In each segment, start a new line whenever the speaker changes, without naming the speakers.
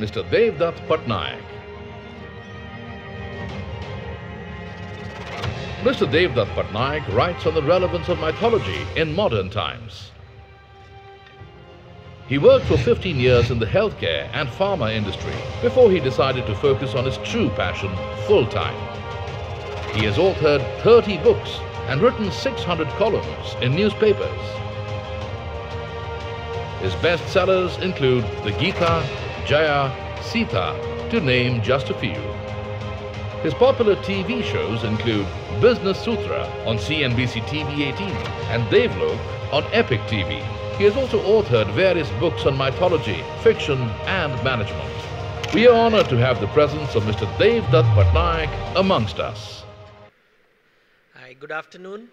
Mr. Devdutt Patnaik. Mr. Devdutt Patnaik writes on the relevance of mythology in modern times. He worked for 15 years in the healthcare and pharma industry before he decided to focus on his true passion full-time. He has authored 30 books and written 600 columns in newspapers. His bestsellers include the Gita, Jaya, Sita, to name just a few. His popular TV shows include Business Sutra on CNBC TV 18 and Devlok on Epic TV. He has also authored various books on mythology, fiction and management. We are honored to have the presence of Mr. Devdutt Patnaik amongst us.
Hi, good afternoon.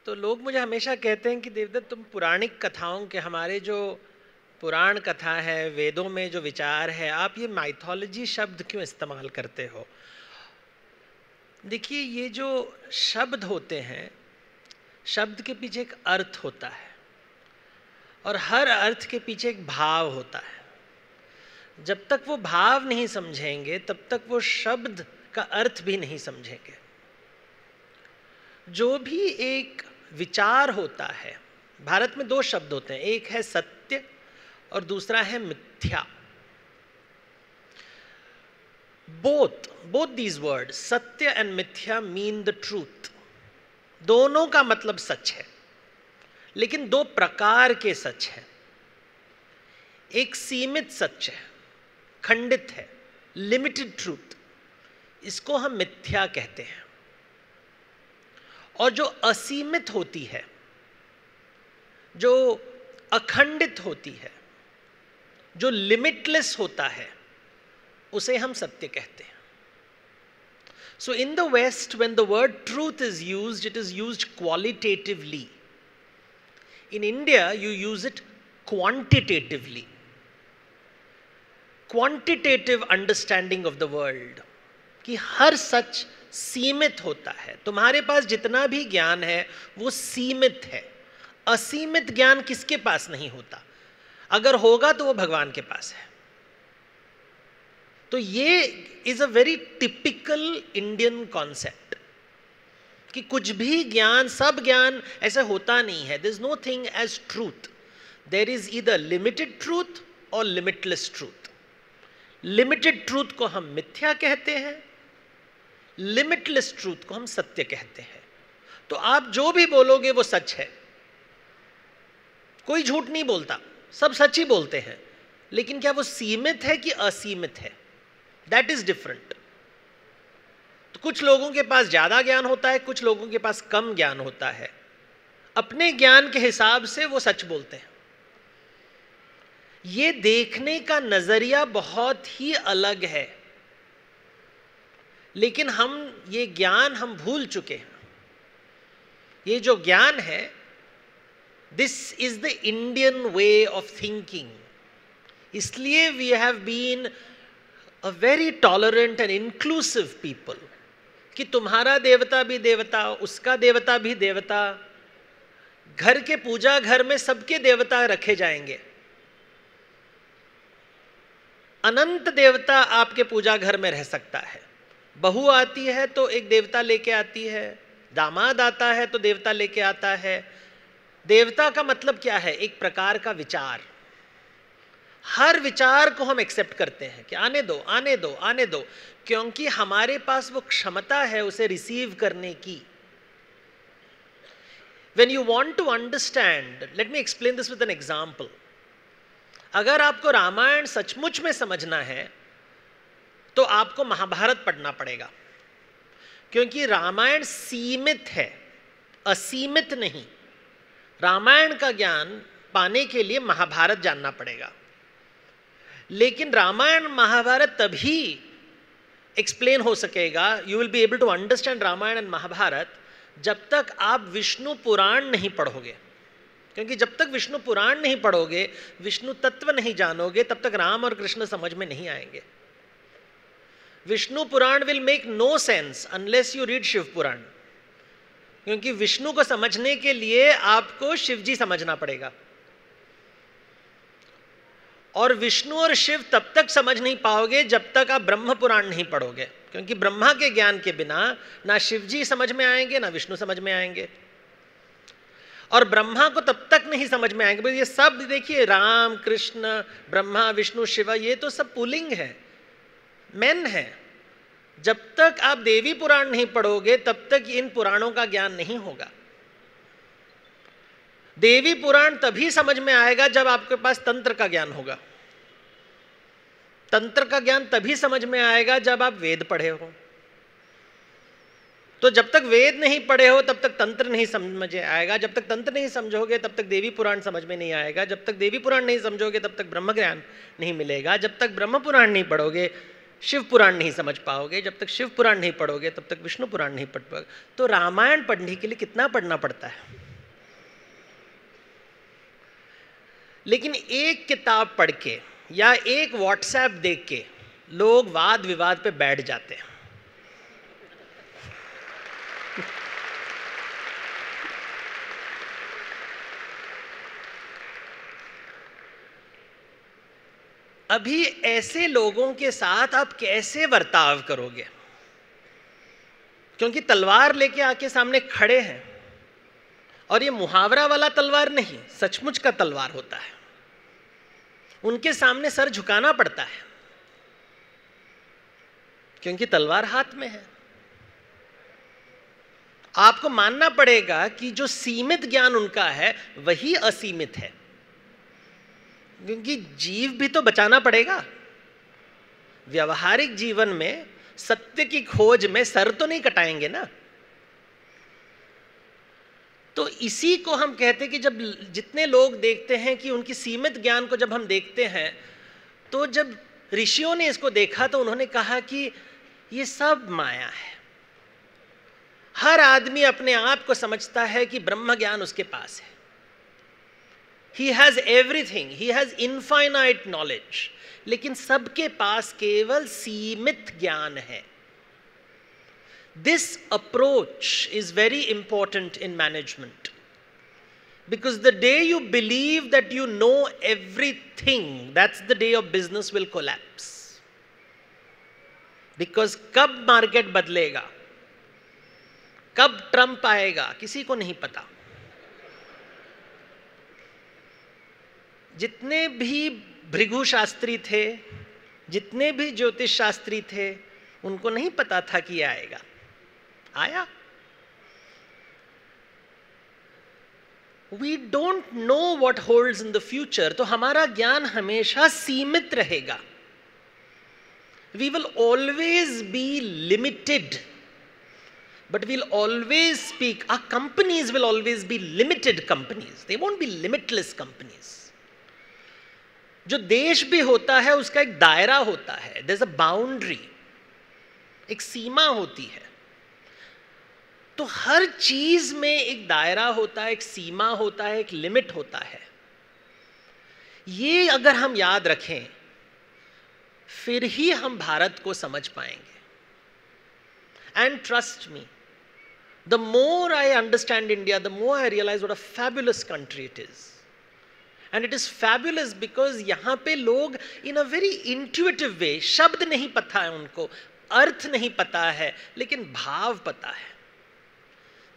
तो लोग मुझे हमेशा कहते हैं कि देवदत्त तुम पौराणिक कथाओं के हमारे जो पुराण कथा है, वेदों में जो विचार है, आप ये माइथोलॉजी शब्द क्यों इस्तेमाल करते हो? देखिए, ये जो शब्द होते हैं, शब्द के पीछे एक अर्थ होता है और हर अर्थ के पीछे एक भाव होता है। जब तक वो भाव नहीं समझेंगे तब तक वो शब्द का अर्थ भी नहीं समझेंगे। जो भी एक विचार होता है, भारत में दो शब्द होते हैं, एक है सत्य और दूसरा है मिथ्या। both these words, सत्य and मिथ्या, mean the truth. दोनों का मतलब सच है, लेकिन दो प्रकार के सच है। एक सीमित सच है, खंडित है, लिमिटेड ट्रूथ, इसको हम मिथ्या कहते हैं। और जो असीमित होती है, जो अखंडित होती है, जो लिमिटलेस होता है, उसे हम सत्य कहते हैं। So in the West, when the word truth is used, it is used qualitatively. In India, you use it quantitatively. Quantitative understanding of the world, कि हर सच सीमित होता है। तुम्हारे पास जितना भी ज्ञान है वो सीमित है। असीमित ज्ञान किसके पास नहीं होता? अगर होगा तो वो भगवान के पास है। तो ये is a very typical Indian concept कि कुछ भी ज्ञान, सब ज्ञान ऐसे होता नहीं है। There is no thing as truth. There is either limited truth और लिमिटलेस ट्रूथ। लिमिटेड ट्रूथ को हम मिथ्या कहते हैं, लिमिटलेस ट्रूथ को हम सत्य कहते हैं। तो आप जो भी बोलोगे वो सच है। कोई झूठ नहीं बोलता, सब सच ही बोलते हैं। लेकिन क्या वो सीमित है कि असीमित है? That is different. तो कुछ लोगों के पास ज्यादा ज्ञान होता है, कुछ लोगों के पास कम ज्ञान होता है। अपने ज्ञान के हिसाब से वो सच बोलते हैं। ये देखने का नजरिया बहुत ही अलग है, लेकिन हम ये ज्ञान हम भूल चुके हैं। ये जो ज्ञान है, this is the Indian way of thinking. इसलिए we have been a very tolerant and inclusive people कि तुम्हारा देवता भी देवता, उसका देवता भी देवता। घर के पूजा घर में सबके देवता रखे जाएंगे। अनंत देवता आपके पूजा घर में रह सकता है। बहू आती है तो एक देवता लेके आती है, दामाद आता है तो देवता लेके आता है। देवता का मतलब क्या है? एक प्रकार का विचार। हर विचार को हम एक्सेप्ट करते हैं कि आने दो, आने दो, आने दो, क्योंकि हमारे पास वो क्षमता है उसे रिसीव करने की। When you want to understand, let me explain this with an example. अगर आपको रामायण सचमुच में समझना है तो आपको महाभारत पढ़ना पड़ेगा, क्योंकि रामायण सीमित है, असीमित नहीं। रामायण का ज्ञान पाने के लिए महाभारत जानना पड़ेगा। लेकिन रामायण महाभारत तभी एक्सप्लेन हो सकेगा, you will be able to understand Ramayana and Mahabharata, जब तक आप विष्णु पुराण नहीं पढ़ोगे। क्योंकि जब तक विष्णु पुराण नहीं पढ़ोगे, विष्णु तत्व नहीं जानोगे, तब तक राम और कृष्ण समझ में नहीं आएंगे। Vishnu Purana will make no sense unless you read Shiva Purana, क्योंकि विष्णु को समझने के लिए आपको शिव जी समझना पड़ेगा। और विष्णु और शिव तब तक समझ नहीं पाओगे जब तक आप ब्रह्म पुराण नहीं पढ़ोगे, क्योंकि ब्रह्मा के ज्ञान के बिना ना शिव जी समझ में आएंगे ना विष्णु समझ में आएंगे, और ब्रह्मा को तब तक नहीं समझ में आएंगे। ये सब देखिए, राम कृष्ण ब्रह्मा विष्णु शिव, ये तो सब पुल्लिंग है, मेन है। जब तक आप देवी पुराण नहीं पढ़ोगे तब तक इन पुराणों का ज्ञान नहीं होगा। देवी पुराण तभी समझ में आएगा जब आपके पास तंत्र का ज्ञान होगा। तंत्र का ज्ञान तभी समझ में आएगा जब आप वेद पढ़े हो। तो जब तक वेद नहीं पढ़े हो तब तक तंत्र नहीं समझ आएगा, जब तक तंत्र नहीं समझोगे तब तक देवी पुराण समझ में नहीं आएगा, जब तक देवी पुराण नहीं समझोगे तब तक ब्रह्म ज्ञान नहीं मिलेगा, जब तक ब्रह्म पुराण नहीं पढ़ोगे शिव पुराण नहीं समझ पाओगे, जब तक शिव पुराण नहीं पढ़ोगे तब तक विष्णु पुराण नहीं पढ़ पाओगे। तो रामायण पढ़ने के लिए कितना पढ़ना पड़ता है। लेकिन एक किताब पढ़ के या एक व्हाट्सएप देख के लोग वाद विवाद पे बैठ जाते हैं। अभी ऐसे लोगों के साथ आप कैसे बर्ताव करोगे, क्योंकि तलवार लेके आके सामने खड़े हैं, और ये मुहावरा वाला तलवार नहीं, सचमुच का तलवार होता है। उनके सामने सर झुकाना पड़ता है, क्योंकि तलवार हाथ में है। आपको मानना पड़ेगा कि जो सीमित ज्ञान उनका है वही असीमित है, क्योंकि जीव भी तो बचाना पड़ेगा। व्यवहारिक जीवन में सत्य की खोज में सर तो नहीं कटाएंगे ना। तो इसी को हम कहते हैं कि जब जितने लोग देखते हैं कि उनकी सीमित ज्ञान को जब हम देखते हैं, तो जब ऋषियों ने इसको देखा तो उन्होंने कहा कि ये सब माया है। हर आदमी अपने आप को समझता है कि ब्रह्म ज्ञान उसके पास है। He has everything, he has infinite knowledge, लेकिन सबके पास केवल सीमित ज्ञान है। This approach is very important in management, because the day you believe that you know everything, that's the day of business will collapse. Because कब market बदलेगा, कब Trump आएगा, किसी को नहीं पता। जितने भी भृगु शास्त्री थे, जितने भी ज्योतिष शास्त्री थे, उनको नहीं पता था कि यह आएगा। आया। We don't know what holds in the future, तो हमारा ज्ञान हमेशा सीमित रहेगा। We will always be limited, but we'll always speak. Our companies will always be limited companies. They won't be limitless companies. जो देश भी होता है उसका एक दायरा होता है, there's a boundary, एक सीमा होती है। तो हर चीज में एक दायरा होता है, एक सीमा होता है, एक लिमिट होता है। ये अगर हम याद रखें फिर ही हम भारत को समझ पाएंगे। And trust me, the more I understand India, the more I realise what a fabulous country it is. And it is fabulous because यहां पे लोग इन अ वेरी इंट्यूटिव वे, शब्द नहीं पता है उनको, अर्थ नहीं पता है, लेकिन भाव पता है।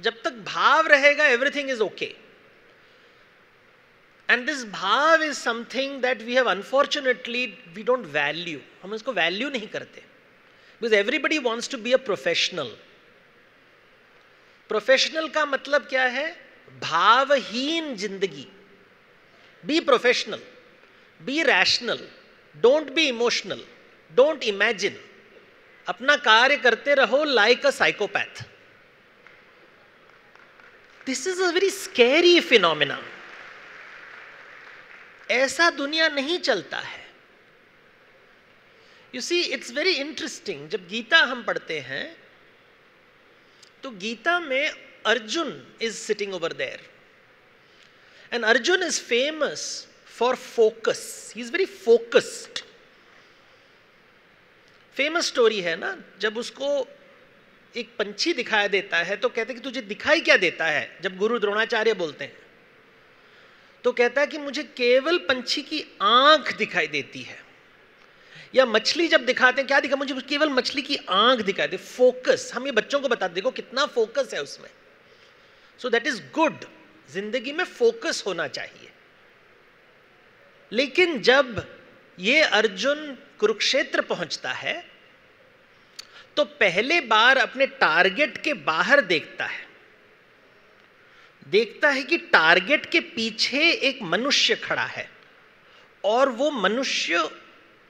जब तक भाव रहेगा everything is okay. And this भाव is something that we have unfortunately we don't value. हम इसको वैल्यू नहीं करते, because everybody wants to be a professional. Professional का मतलब क्या है? भावहीन जिंदगी। Be professional, be rational, don't be emotional, don't imagine. अपना कार्य करते रहो like a psychopath. This is a very scary phenomena. ऐसा दुनिया नहीं चलता है। You see, it's very interesting. जब गीता हम पढ़ते हैं तो गीता में Arjun is sitting over there, and Arjun is famous for focus. He is very focused. Famous story है ना, जब उसको एक पंछी दिखाई देता है तो कहते कि तुझे दिखाई क्या देता है, जब गुरु द्रोणाचार्य बोलते हैं तो कहता है कि मुझे केवल पंछी की आंख दिखाई देती है, या मछली जब दिखाते हैं क्या दिखा, मुझे केवल मछली की आंख दिखाई दे। फोकस, हम ये बच्चों को बताते, देखो कितना फोकस है उसमें। सो दैट इज गुड, जिंदगी में फोकस होना चाहिए। लेकिन जब ये अर्जुन कुरुक्षेत्र पहुंचता है तो पहले बार अपने टारगेट के बाहर देखता है कि टारगेट के पीछे एक मनुष्य खड़ा है और वो मनुष्य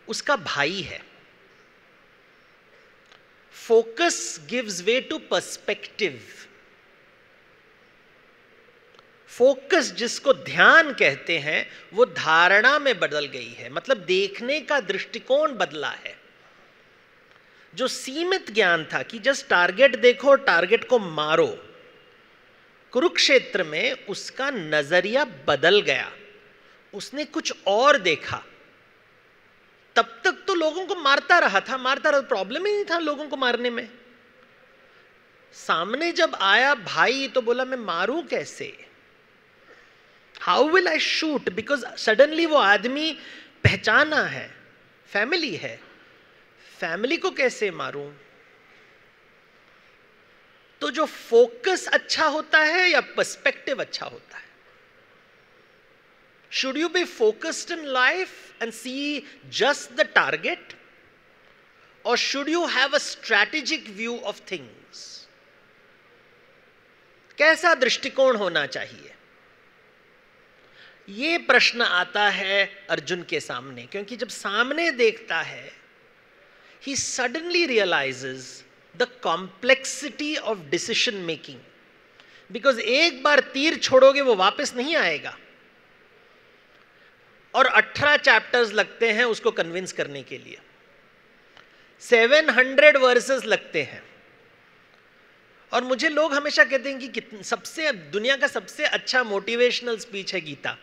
उसका भाई है। Focus gives way to perspective. Focus जिसको ध्यान कहते हैं वो धारणा में बदल गई है, मतलब देखने का दृष्टिकोण बदला है। जो सीमित ज्ञान था कि जस्ट टारगेट देखो, टारगेट को मारो, कुरुक्षेत्र में उसका नजरिया बदल गया। उसने कुछ और देखा। तब तक तो लोगों को मारता रहा, प्रॉब्लम ही नहीं था लोगों को मारने में। सामने जब आया भाई तो बोला मैं मारूं कैसे, how will I shoot, because suddenly वो आदमी पहचाना है, फैमिली है, फैमिली को कैसे मारूं। तो जो फोकस अच्छा होता है या पर्सपेक्टिव अच्छा होता है? Should you be focused in life and see just the target, और should you have a strategic view of things? कैसा दृष्टिकोण होना चाहिए? ये प्रश्न आता है अर्जुन के सामने, क्योंकि जब सामने देखता है he suddenly realizes the complexity of decision making, because एक बार तीर छोड़ोगे वो वापस नहीं आएगा, और 18 चैप्टर्स लगते हैं उसको कन्विंस करने के लिए, 700 वर्सेस लगते हैं। और मुझे लोग हमेशा कहते हैं कि सबसे दुनिया का सबसे अच्छा मोटिवेशनल स्पीच है गीता,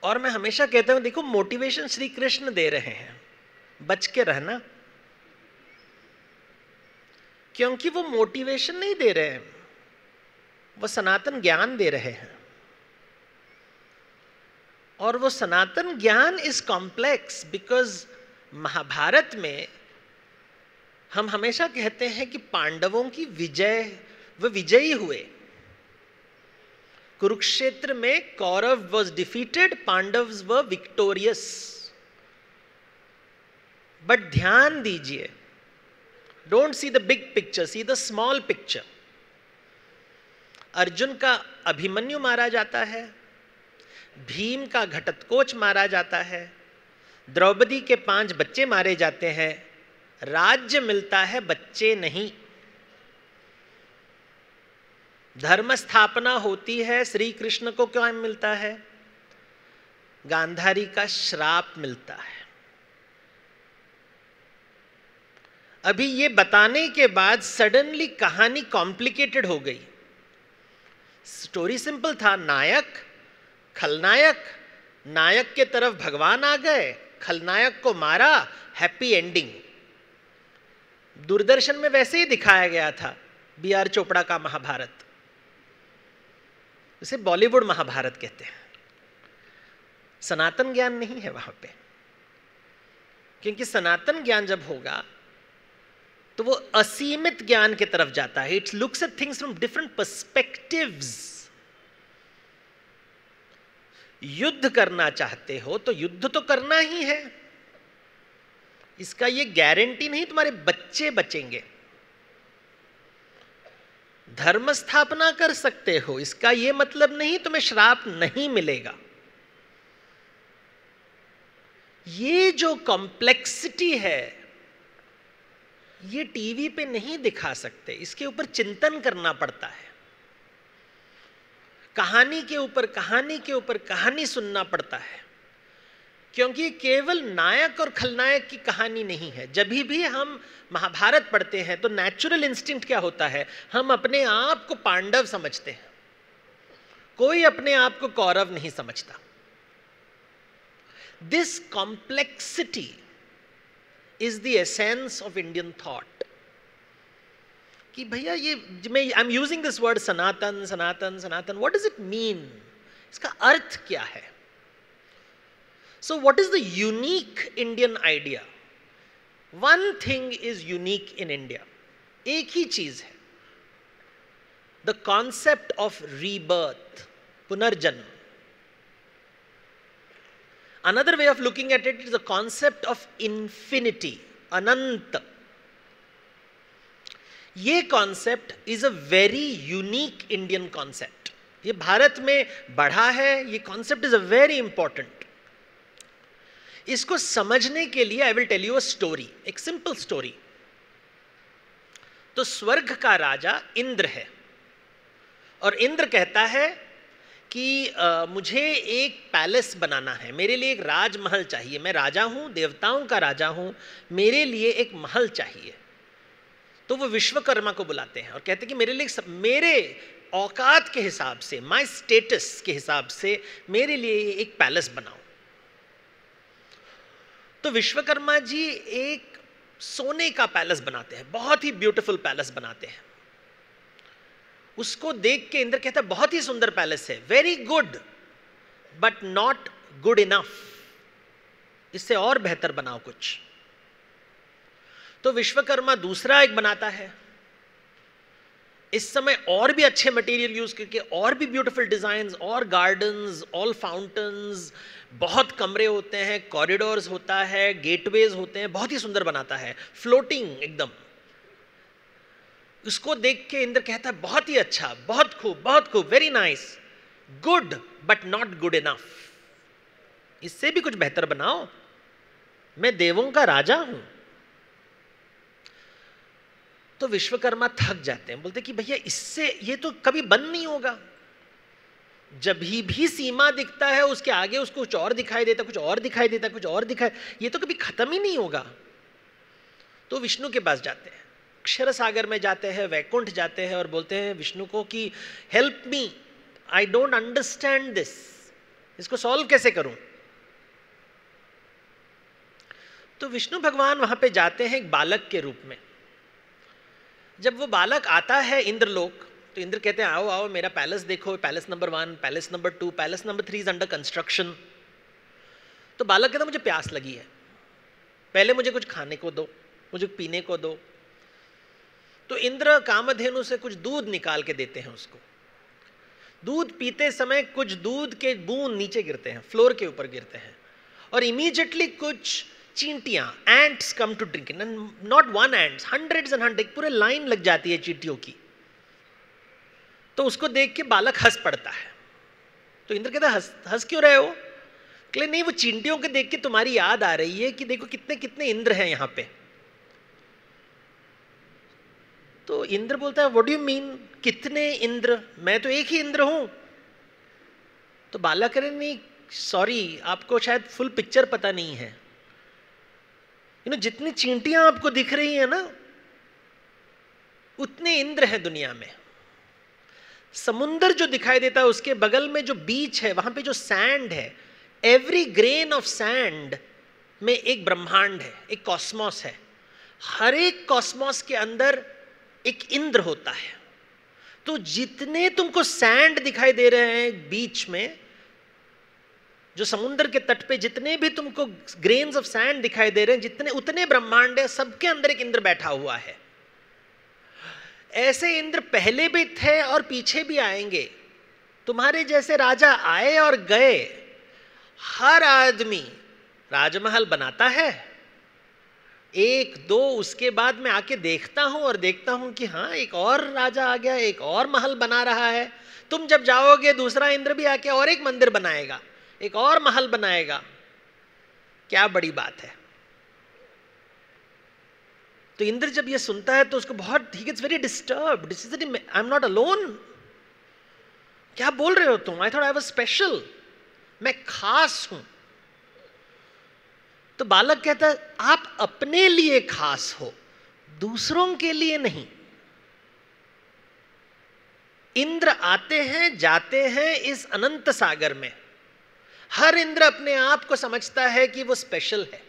और मैं हमेशा कहता हूं देखो मोटिवेशन श्री कृष्ण दे रहे हैं, बच के रहना, क्योंकि वो मोटिवेशन नहीं दे रहे हैं, वो सनातन ज्ञान दे रहे हैं। और वो सनातन ज्ञान इज कॉम्प्लेक्स, बिकॉज महाभारत में हम हमेशा कहते हैं कि पांडवों की विजय, वो विजयी हुए। कुरुक्षेत्र में Kaurava was defeated, Pandavas were victorious. But ध्यान दीजिए, don't see the big picture, see the small picture. Arjun का अभिमन्यु मारा जाता है, भीम का घटोत्कच मारा जाता है, द्रौपदी के 5 बच्चे मारे जाते हैं, राज्य मिलता है, बच्चे नहीं। धर्म स्थापना होती है, श्री कृष्ण को क्या मिलता है? गांधारी का श्राप मिलता है। अभी ये बताने के बाद सडनली कहानी कॉम्प्लिकेटेड हो गई। स्टोरी सिंपल था, नायक खलनायक, नायक के तरफ भगवान आ गए, खलनायक को मारा, हैप्पी एंडिंग। दूरदर्शन में वैसे ही दिखाया गया था, B.R. चोपड़ा का महाभारत, इसे बॉलीवुड महाभारत कहते हैं। सनातन ज्ञान नहीं है वहां पे, क्योंकि सनातन ज्ञान जब होगा तो वो असीमित ज्ञान की तरफ जाता है। It looks at things from different perspectives. युद्ध करना चाहते हो तो युद्ध तो करना ही है, इसका ये गारंटी नहीं तुम्हारे बच्चे बचेंगे। धर्म स्थापना कर सकते हो, इसका ये मतलब नहीं तुम्हें श्राप नहीं मिलेगा। ये जो कॉम्प्लेक्सिटी है ये टीवी पे नहीं दिखा सकते, इसके ऊपर चिंतन करना पड़ता है। कहानी के ऊपर कहानी के ऊपर कहानी सुनना पड़ता है, क्योंकि केवल नायक और खलनायक की कहानी नहीं है। जब भी हम महाभारत पढ़ते हैं तो नेचुरल इंस्टिंक्ट क्या होता है? हम अपने आप को पांडव समझते हैं, कोई अपने आप को कौरव नहीं समझता। This complexity is the essence of Indian thought. कि भैया ये मैं I am using this word Sanatan Sanatan Sanatan, what does it mean? इसका अर्थ क्या है? So what is the unique Indian idea? One thing is unique in India, एक ही चीज है, द कॉन्सेप्ट ऑफ रीबर्थ, पुनर्जन्म. Another way of looking at it is the concept of infinity, अनंत. ये concept is a very unique Indian concept. ये भारत में बढ़ा है, ये concept is a very important. इसको समझने के लिए I will tell you a story, एक सिंपल स्टोरी. तो स्वर्ग का राजा इंद्र है, और इंद्र कहता है कि मुझे एक पैलेस बनाना है, मेरे लिए एक राजमहल चाहिए. मैं राजा हूं, देवताओं का राजा हूं, मेरे लिए एक महल चाहिए. तो वो विश्वकर्मा को बुलाते हैं और कहते हैं कि मेरे लिए, मेरे औकात के हिसाब से, माय स्टेटस के हिसाब से मेरे लिए एक पैलेस बनाओ. तो विश्वकर्मा जी एक सोने का पैलेस बनाते हैं, बहुत ही ब्यूटीफुल पैलेस बनाते हैं. उसको देख के इंद्र कहता है बहुत ही सुंदर पैलेस है, very good but not good enough, इससे और बेहतर बनाओ कुछ. तो विश्वकर्मा दूसरा एक बनाता है, इस समय और भी अच्छे मटेरियल यूज करके, और भी ब्यूटीफुल डिजाइन्स, और गार्डन्स, ऑल फाउंटेन्स, बहुत कमरे होते हैं, कॉरिडोर्स होता है, गेटवेज होते हैं, बहुत ही सुंदर बनाता है, फ्लोटिंग एकदम. उसको देख के इंद्र कहता है बहुत ही अच्छा, बहुत खूब, very nice, good but not good enough, इससे भी कुछ बेहतर बनाओ, मैं देवों का राजा हूं. तो विश्वकर्मा थक जाते हैं, बोलते कि भैया इससे ये तो कभी बंद नहीं होगा, जब भी सीमा दिखता है उसके आगे उसको कुछ और दिखाई देता, कुछ और दिखाई देता, कुछ और दिखाई, ये तो कभी खत्म ही नहीं होगा. तो विष्णु के पास जाते हैं, अक्षर सागर में जाते हैं, वैकुंठ जाते हैं और बोलते हैं विष्णु को कि help me, I don't understand this, इसको सॉल्व कैसे करूं. तो विष्णु भगवान वहां पे जाते हैं एक बालक के रूप में. जब वो बालक आता है इंद्रलोक, तो इंद्र कहते हैं आओ आओ मेरा पैलेस देखो, palace number 1, palace number 2, palace number 3 is under construction. तो बालक कहता मुझे प्यास लगी है, पहले मुझे कुछ खाने को दो, मुझे पीने को दो. तो इंद्र कामधेनु से कुछ दूध निकाल के देते हैं उसको. दूध पीते समय कुछ दूध के बूंद नीचे गिरते हैं, फ्लोर के ऊपर गिरते हैं, और इमीडिएटली कुछ चींटियां, ants come to drink, not one ants, hundreds and hundred, पूरे लाइन लग जाती है चींटियों की. तो उसको देख के बालक हंस पड़ता है. तो इंद्र कहता है हंस क्यों रहे हो? कहले नहीं, वो चींटियों को देख के तुम्हारी याद आ रही है कि देखो कितने कितने इंद्र हैं यहां पे. तो इंद्र बोलता है व्हाट डू यू मीन कितने इंद्र, मैं तो एक ही इंद्र हूं. तो बालक कह रहे नहीं सॉरी, आपको शायद फुल पिक्चर पता नहीं है. जितनी चींटियां आपको दिख रही है ना, उतने इंद्र हैं दुनिया में. समुंदर जो दिखाई देता है उसके बगल में जो बीच है, वहां पे जो सैंड है, एवरी ग्रेन ऑफ सैंड में एक ब्रह्मांड है, एक कॉस्मोस है. हर एक कॉस्मोस के अंदर एक इंद्र होता है. तो जितने तुमको सैंड दिखाई दे रहे हैं बीच में, जो समुद्र के तट पे जितने भी तुमको ग्रेन्स ऑफ सैंड दिखाई दे रहे हैं, जितने उतने ब्रह्मांड है, सबके अंदर एक इंद्र बैठा हुआ है. ऐसे इंद्र पहले भी थे और पीछे भी आएंगे. तुम्हारे जैसे राजा आए और गए. हर आदमी राजमहल बनाता है, एक दो, उसके बाद मैं आके देखता हूं और देखता हूं कि हाँ एक और राजा आ गया, एक और महल बना रहा है. तुम जब जाओगे दूसरा इंद्र भी आके और एक मंदिर बनाएगा, एक और महल बनाएगा. क्या बड़ी बात है. तो इंद्र जब ये सुनता है तो उसको बहुत, ही gets very disturbed. I am not alone, क्या बोल रहे हो तुम? I thought I was special, मैं खास हूं. तो बालक कहता है आप अपने लिए खास हो, दूसरों के लिए नहीं. इंद्र आते हैं जाते हैं इस अनंत सागर में. हर इंद्र अपने आप को समझता है कि वो स्पेशल है.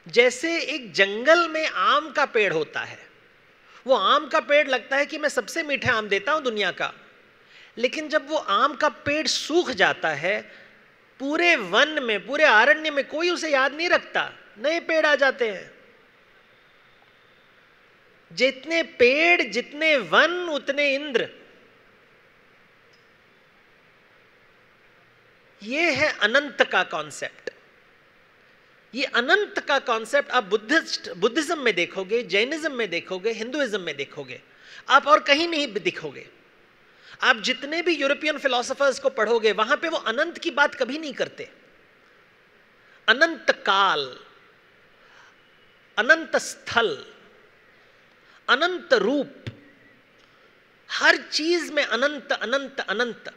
जैसे एक जंगल में आम का पेड़ होता है, वो आम का पेड़ लगता है कि मैं सबसे मीठा आम देता हूं दुनिया का. लेकिन जब वो आम का पेड़ सूख जाता है, पूरे वन में, पूरे आरण्य में कोई उसे याद नहीं रखता, नए पेड़ आ जाते हैं। जितने पेड़, जितने वन, उतने इंद्र। ये है अनंत का कॉन्सेप्ट। ये अनंत का कॉन्सेप्ट आप बुद्धिज्म में देखोगे, जैनिज्म में देखोगे, हिंदुइज्म में देखोगे, आप और कहीं नहीं दिखोगे। आप जितने भी यूरोपियन फिलोसोफर्स को पढ़ोगे, वहां पे वो अनंत की बात कभी नहीं करते। अनंत काल, अनंत स्थल, अनंत रूप, हर चीज में अनंत अनंत अनंत।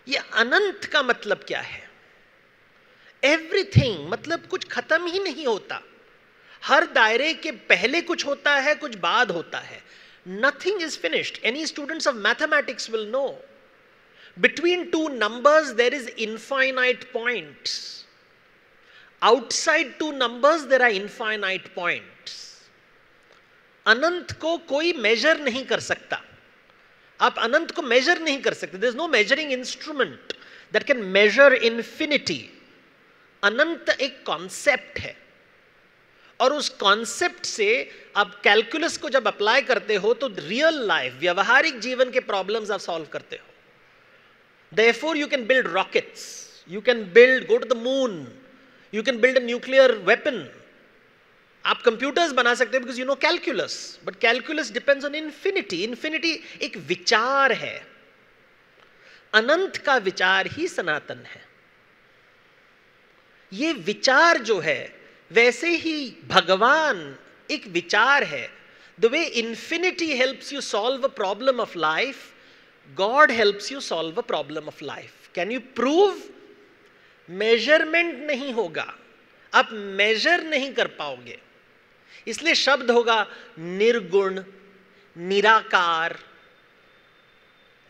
ये अनंत का मतलब क्या है? एवरीथिंग, मतलब कुछ खत्म ही नहीं होता। हर दायरे के पहले कुछ होता है, कुछ बाद होता है। Nothing is finished. Any students of mathematics will know. Between two numbers there is infinite points. Outside two numbers there are infinite points. अनंत को कोई मेजर नहीं कर सकता। आप अनंत को मेजर नहीं कर सकते। There is no measuring instrument that can measure infinity. अनंत एक कॉन्सेप्ट है, और उस कॉन्सेप्ट से आप कैलकुलस को जब अप्लाई करते हो तो रियल लाइफ, व्यवहारिक जीवन के प्रॉब्लम्स आप सॉल्व करते हो। Therefore you can build rockets, you can go to the moon, you can build a nuclear weapon. आप कंप्यूटर्स बना सकते हो because you know calculus, but calculus depends on infinity. Infinity एक विचार है, अनंत का विचार ही सनातन है। ये विचार जो है, वैसे ही भगवान एक विचार है। The way infinity helps you solve a problem of life, God helps you solve a problem of life. Can you prove? Measurement नहीं होगा, आप मेजर नहीं कर पाओगे। इसलिए शब्द होगा निर्गुण, निराकार,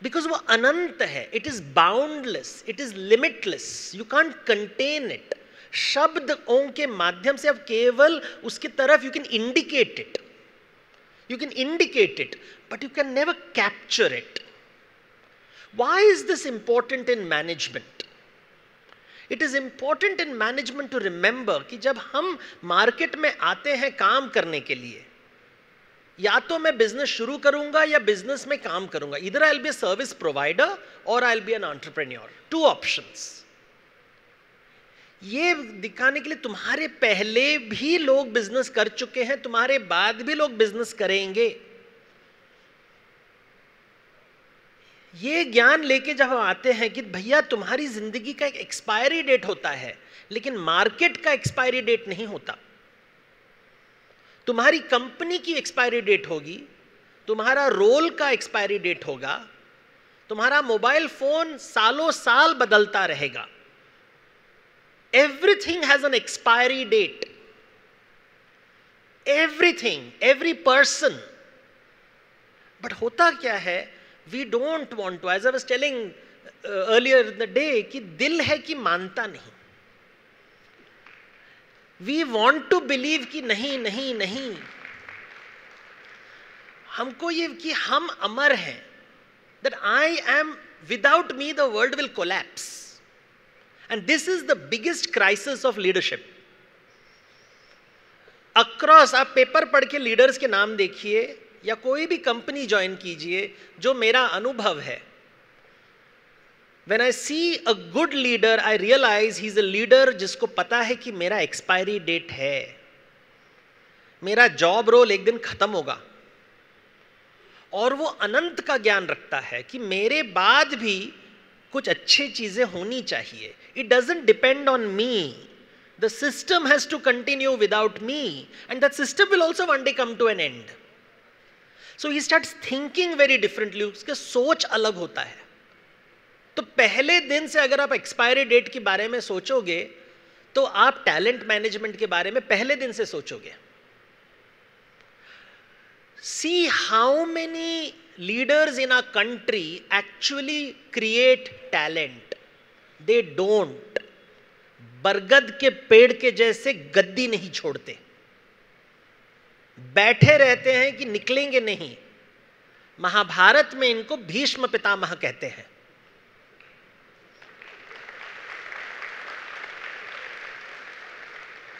बिकॉज वो अनंत है। It is boundless, it is limitless, you can't contain it. शब्दों के माध्यम से आप केवल उसकी तरफ you can indicate it, but you can never capture it. Why is this important in management? It is important in management to remember कि जब हम मार्केट में आते हैं काम करने के लिए, या तो मैं बिजनेस शुरू करूंगा या बिजनेस में काम करूंगा। इधर I will be a service provider और I will be an entrepreneur. Two options. ये दिखाने के लिए तुम्हारे पहले भी लोग बिजनेस कर चुके हैं, तुम्हारे बाद भी लोग बिजनेस करेंगे। ये ज्ञान लेके जब हम आते हैं कि भैया तुम्हारी जिंदगी का एक एक्सपायरी डेट होता है, लेकिन मार्केट का एक्सपायरी डेट नहीं होता। तुम्हारी कंपनी की एक्सपायरी डेट होगी, तुम्हारा रोल का एक्सपायरी डेट होगा, तुम्हारा मोबाइल फोन सालों साल बदलता रहेगा। Everything has an expiry date. Everything, every person. But होता क्या है? We don't want to. As I was telling earlier in the day, कि दिल है कि मानता नहीं। We want to believe कि नहीं नहीं नहीं। हमको ये कि हम अमर हैं। That I am, without me the world will collapse. And this is the biggest crisis of leadership. Across, आप पेपर पढ़ के लीडर्स के नाम देखिए या कोई भी कंपनी ज्वाइन कीजिए, जो मेरा अनुभव है, when I see a good leader, I realize he's a leader जिसको पता है कि मेरा एक्सपायरी डेट है, मेरा जॉब रोल एक दिन खत्म होगा, और वो अनंत का ज्ञान रखता है कि मेरे बाद भी कुछ अच्छी चीजें होनी चाहिए। It doesn't depend on me. The system has to continue without me, and that system will also one day come to an end. So he starts thinking very differently. उसका सोच अलग होता है। तो पहले दिन से अगर आप एक्सपायरी डेट के बारे में सोचोगे, तो आप टैलेंट मैनेजमेंट के बारे में पहले दिन से सोचोगे। See how many leaders in our country actually create talent. They don't. बरगद के पेड़ के जैसे गद्दी नहीं छोड़ते, बैठे रहते हैं कि निकलेंगे नहीं। महाभारत में इनको भीष्म पितामह कहते हैं।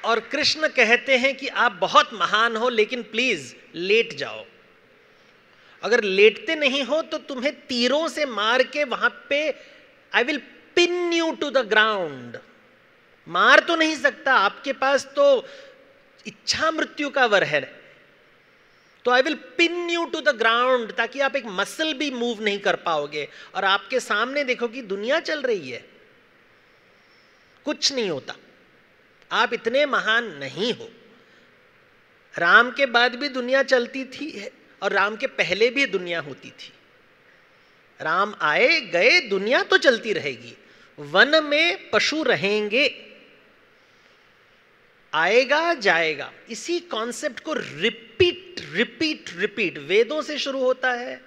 और कृष्ण कहते हैं कि आप बहुत महान हो, लेकिन प्लीज लेट जाओ। अगर लेटते नहीं हो तो तुम्हें तीरों से मार के वहां पे I will pin you to the ground. मार तो नहीं सकता, आपके पास तो इच्छा मृत्यु का वर है, तो I will pin you to the ground, ताकि आप एक मसल भी मूव नहीं कर पाओगे। और आपके सामने देखो कि दुनिया चल रही है, कुछ नहीं होता, आप इतने महान नहीं हो। राम के बाद भी दुनिया चलती थी और राम के पहले भी दुनिया होती थी। राम आए गए, दुनिया तो चलती रहेगी। वन में पशु रहेंगे, आएगा जाएगा। इसी कॉन्सेप्ट को रिपीट रिपीट रिपीट वेदों से शुरू होता है,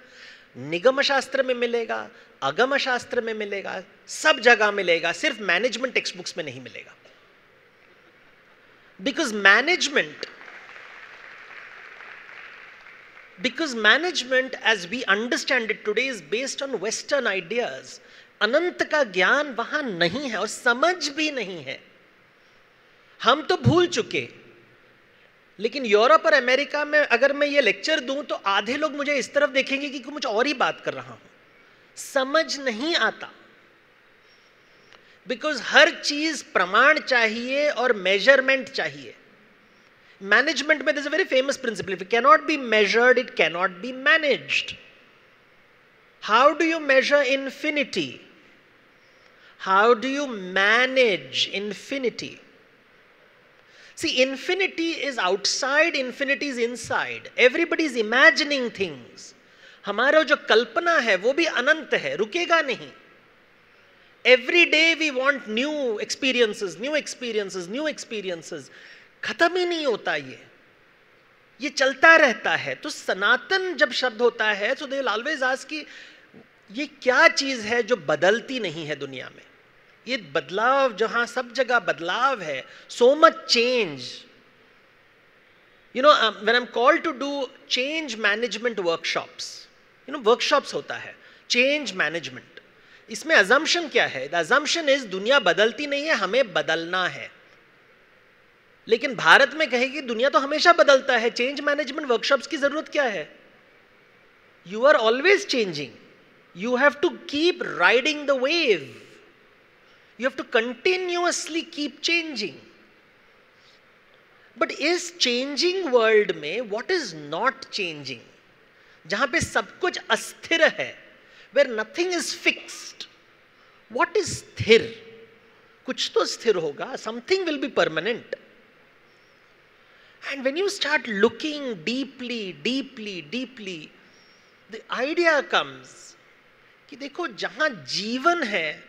निगम शास्त्र में मिलेगा, अगम शास्त्र में मिलेगा, सब जगह मिलेगा, सिर्फ मैनेजमेंट टेक्स्ट बुक्स में नहीं मिलेगा। Because management as we understand it today is based on Western ideas. अनंत का ज्ञान वहां नहीं है और समझ भी नहीं है। हम तो भूल चुके, लेकिन यूरोप और अमेरिका में अगर मैं ये लेक्चर दूं तो आधे लोग मुझे इस तरफ देखेंगे कि कुछ और ही बात कर रहा हूं। समझ नहीं आता, बिकॉज हर चीज प्रमाण चाहिए और मेजरमेंट चाहिए। मैनेजमेंट में this a very famous principle, if it cannot be measured it cannot be managed. How do you measure infinity? How do you manage infinity? See, infinity is outside, infinity is inside. Everybody is imagining things. हमारा जो कल्पना है वो भी अनंत है, रुकेगा नहीं। Every day we want new experiences, new experiences, new experiences. खत्म ही नहीं होता, ये चलता रहता है। तो सनातन जब शब्द होता है तो they will always ask कि ये क्या चीज है जो बदलती नहीं है दुनिया में। ये बदलाव, जहां सब जगह बदलाव है, so much change. You know, when I'm called to do change management workshops, you know, workshops होता है change management, इसमें assumption क्या है? The assumption is दुनिया बदलती नहीं है, हमें बदलना है। लेकिन भारत में कहेगी दुनिया तो हमेशा बदलता है, चेंज मैनेजमेंट वर्कशॉप्स की जरूरत क्या है? You are always changing, you have to keep riding the wave, you have to continuously keep changing. But इस चेंजिंग वर्ल्ड में व्हाट इज नॉट चेंजिंग, जहां पे सब कुछ अस्थिर है, where nothing is fixed, what is sthir? कुछ तो स्थिर होगा, something will be permanent. And when you start looking deeply, deeply, deeply, the idea comes कि देखो जहां जीवन है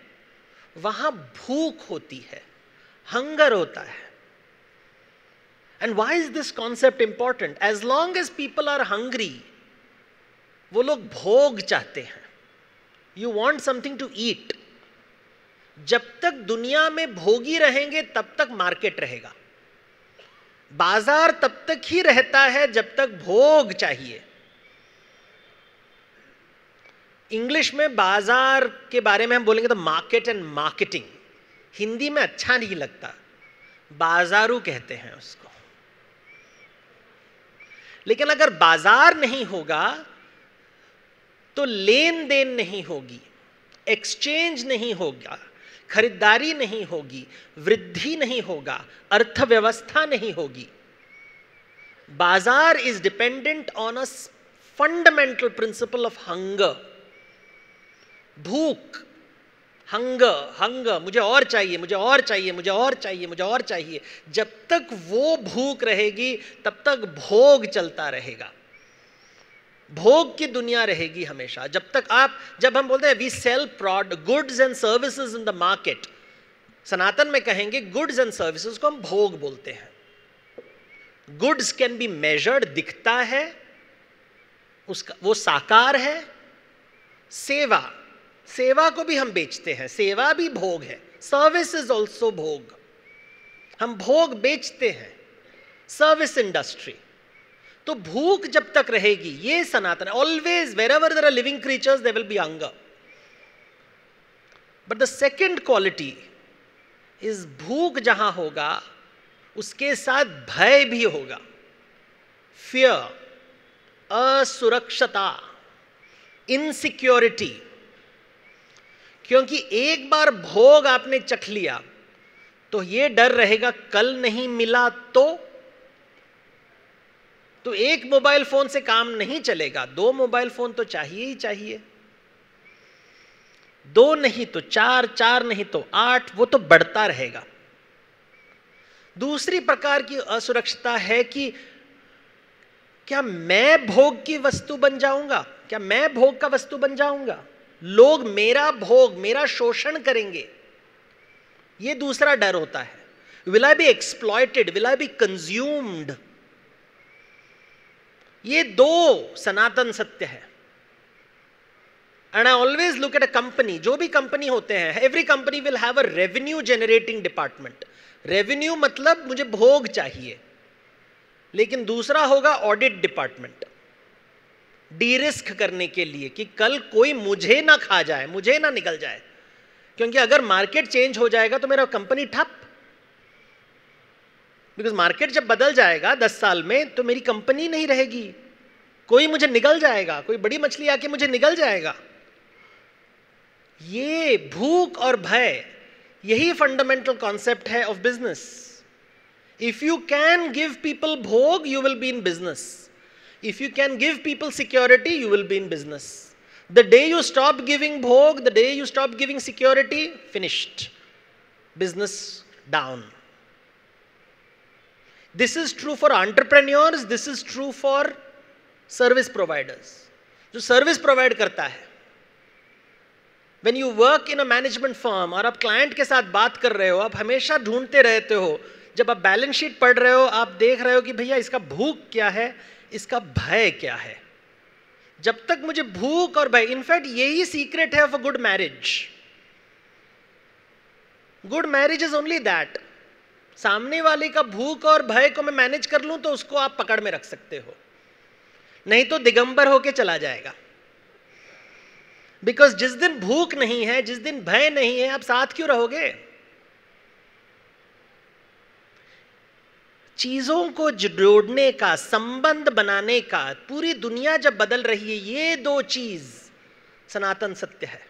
वहां भूख होती है, हंगर होता है। And why is this concept important? As long as people are hungry, वो लोग भोग चाहते हैं। You want something to eat. जब तक दुनिया में भोगी रहेंगे तब तक मार्केट रहेगा। बाजार तब तक ही रहता है जब तक भोग चाहिए। इंग्लिश में बाजार के बारे में हम बोलेंगे तो मार्केट एंड मार्केटिंग। हिंदी में अच्छा नहीं लगता, बाजारू कहते हैं उसको। लेकिन अगर बाजार नहीं होगा तो लेन देन नहीं होगी, एक्सचेंज नहीं होगा, खरीदारी नहीं होगी, वृद्धि नहीं होगा, अर्थव्यवस्था नहीं होगी। बाजार is dependent on a fundamental principle of hunger, भूख, हंगर, मुझे और चाहिए, मुझे और चाहिए, मुझे और चाहिए, मुझे और चाहिए। जब तक वो भूख रहेगी तब तक भोग चलता रहेगा, भोग की दुनिया रहेगी हमेशा। जब हम बोलते हैं we sell goods and services in the market, Sanatan में कहेंगे गुड्स एंड सर्विसेज को हम भोग बोलते हैं। गुड्स कैन बी मेजर्ड, दिखता है, उसका वो साकार है। सेवा को भी हम बेचते हैं, सेवा भी भोग है। सर्विस इज ऑल्सो भोग, हम भोग बेचते हैं। सर्विस इंडस्ट्री, तो भूख जब तक रहेगी, ये Sanatan, always wherever there are living creatures there will be hunger. But the second quality is भूख जहां होगा उसके साथ भय भी होगा. फियर, असुरक्षता, इनसिक्योरिटी. क्योंकि एक बार भोग आपने चख लिया तो ये डर रहेगा कल नहीं मिला तो एक मोबाइल फोन से काम नहीं चलेगा, 2 मोबाइल फोन तो चाहिए ही चाहिए. 2 नहीं तो 4, 4 नहीं तो 8, वो तो बढ़ता रहेगा. दूसरी प्रकार की असुरक्षता है कि क्या मैं भोग की वस्तु बन जाऊंगा, क्या मैं भोग का वस्तु बन जाऊंगा, लोग मेरा भोग, मेरा शोषण करेंगे. ये दूसरा डर होता है. Will I B exploited, will I be consumed. ये 2 सनातन सत्य है. And I always look at a company, जो भी कंपनी होते हैं, every company will have a revenue generating department. Revenue मतलब मुझे भोग चाहिए, लेकिन दूसरा होगा ऑडिट डिपार्टमेंट, डी रिस्क करने के लिए कि कल कोई मुझे ना खा जाए, मुझे ना निकल जाए. क्योंकि अगर मार्केट चेंज हो जाएगा तो मेरा कंपनी ठप. बिकॉज मार्केट जब बदल जाएगा 10 साल में तो मेरी कंपनी नहीं रहेगी, कोई मुझे निगल जाएगा, कोई बड़ी मछली आके मुझे निगल जाएगा. ये भूख और भय, यही फंडामेंटल कॉन्सेप्ट है of business. If you can give people भोग, you will be in business. If you can give people security, you will be in business. The day you stop giving bhog, the day you stop giving security, finished. Business down. This is true for entrepreneurs, this is true for service providers. जो service provide करता है. When you work in a management firm और आप client के साथ बात कर रहे हो, आप हमेशा ढूंढते रहते हो, जब आप बैलेंस शीट पढ़ रहे हो, आप देख रहे हो कि भैया इसका भूख क्या है, इसका भय क्या है. जब तक मुझे भूख और भय, इनफैक्ट यही सीक्रेट है of a good marriage. Good marriage is only that. सामने वाले का भूख और भय को मैं मैनेज कर लूं तो उसको आप पकड़ में रख सकते हो, नहीं तो दिगंबर होके चला जाएगा. बिकॉज जिस दिन भूख नहीं है, जिस दिन भय नहीं है, आप साथ क्यों रहोगे. चीजों को जोड़ने का, संबंध बनाने का, पूरी दुनिया जब बदल रही है, ये 2 चीज सनातन सत्य है.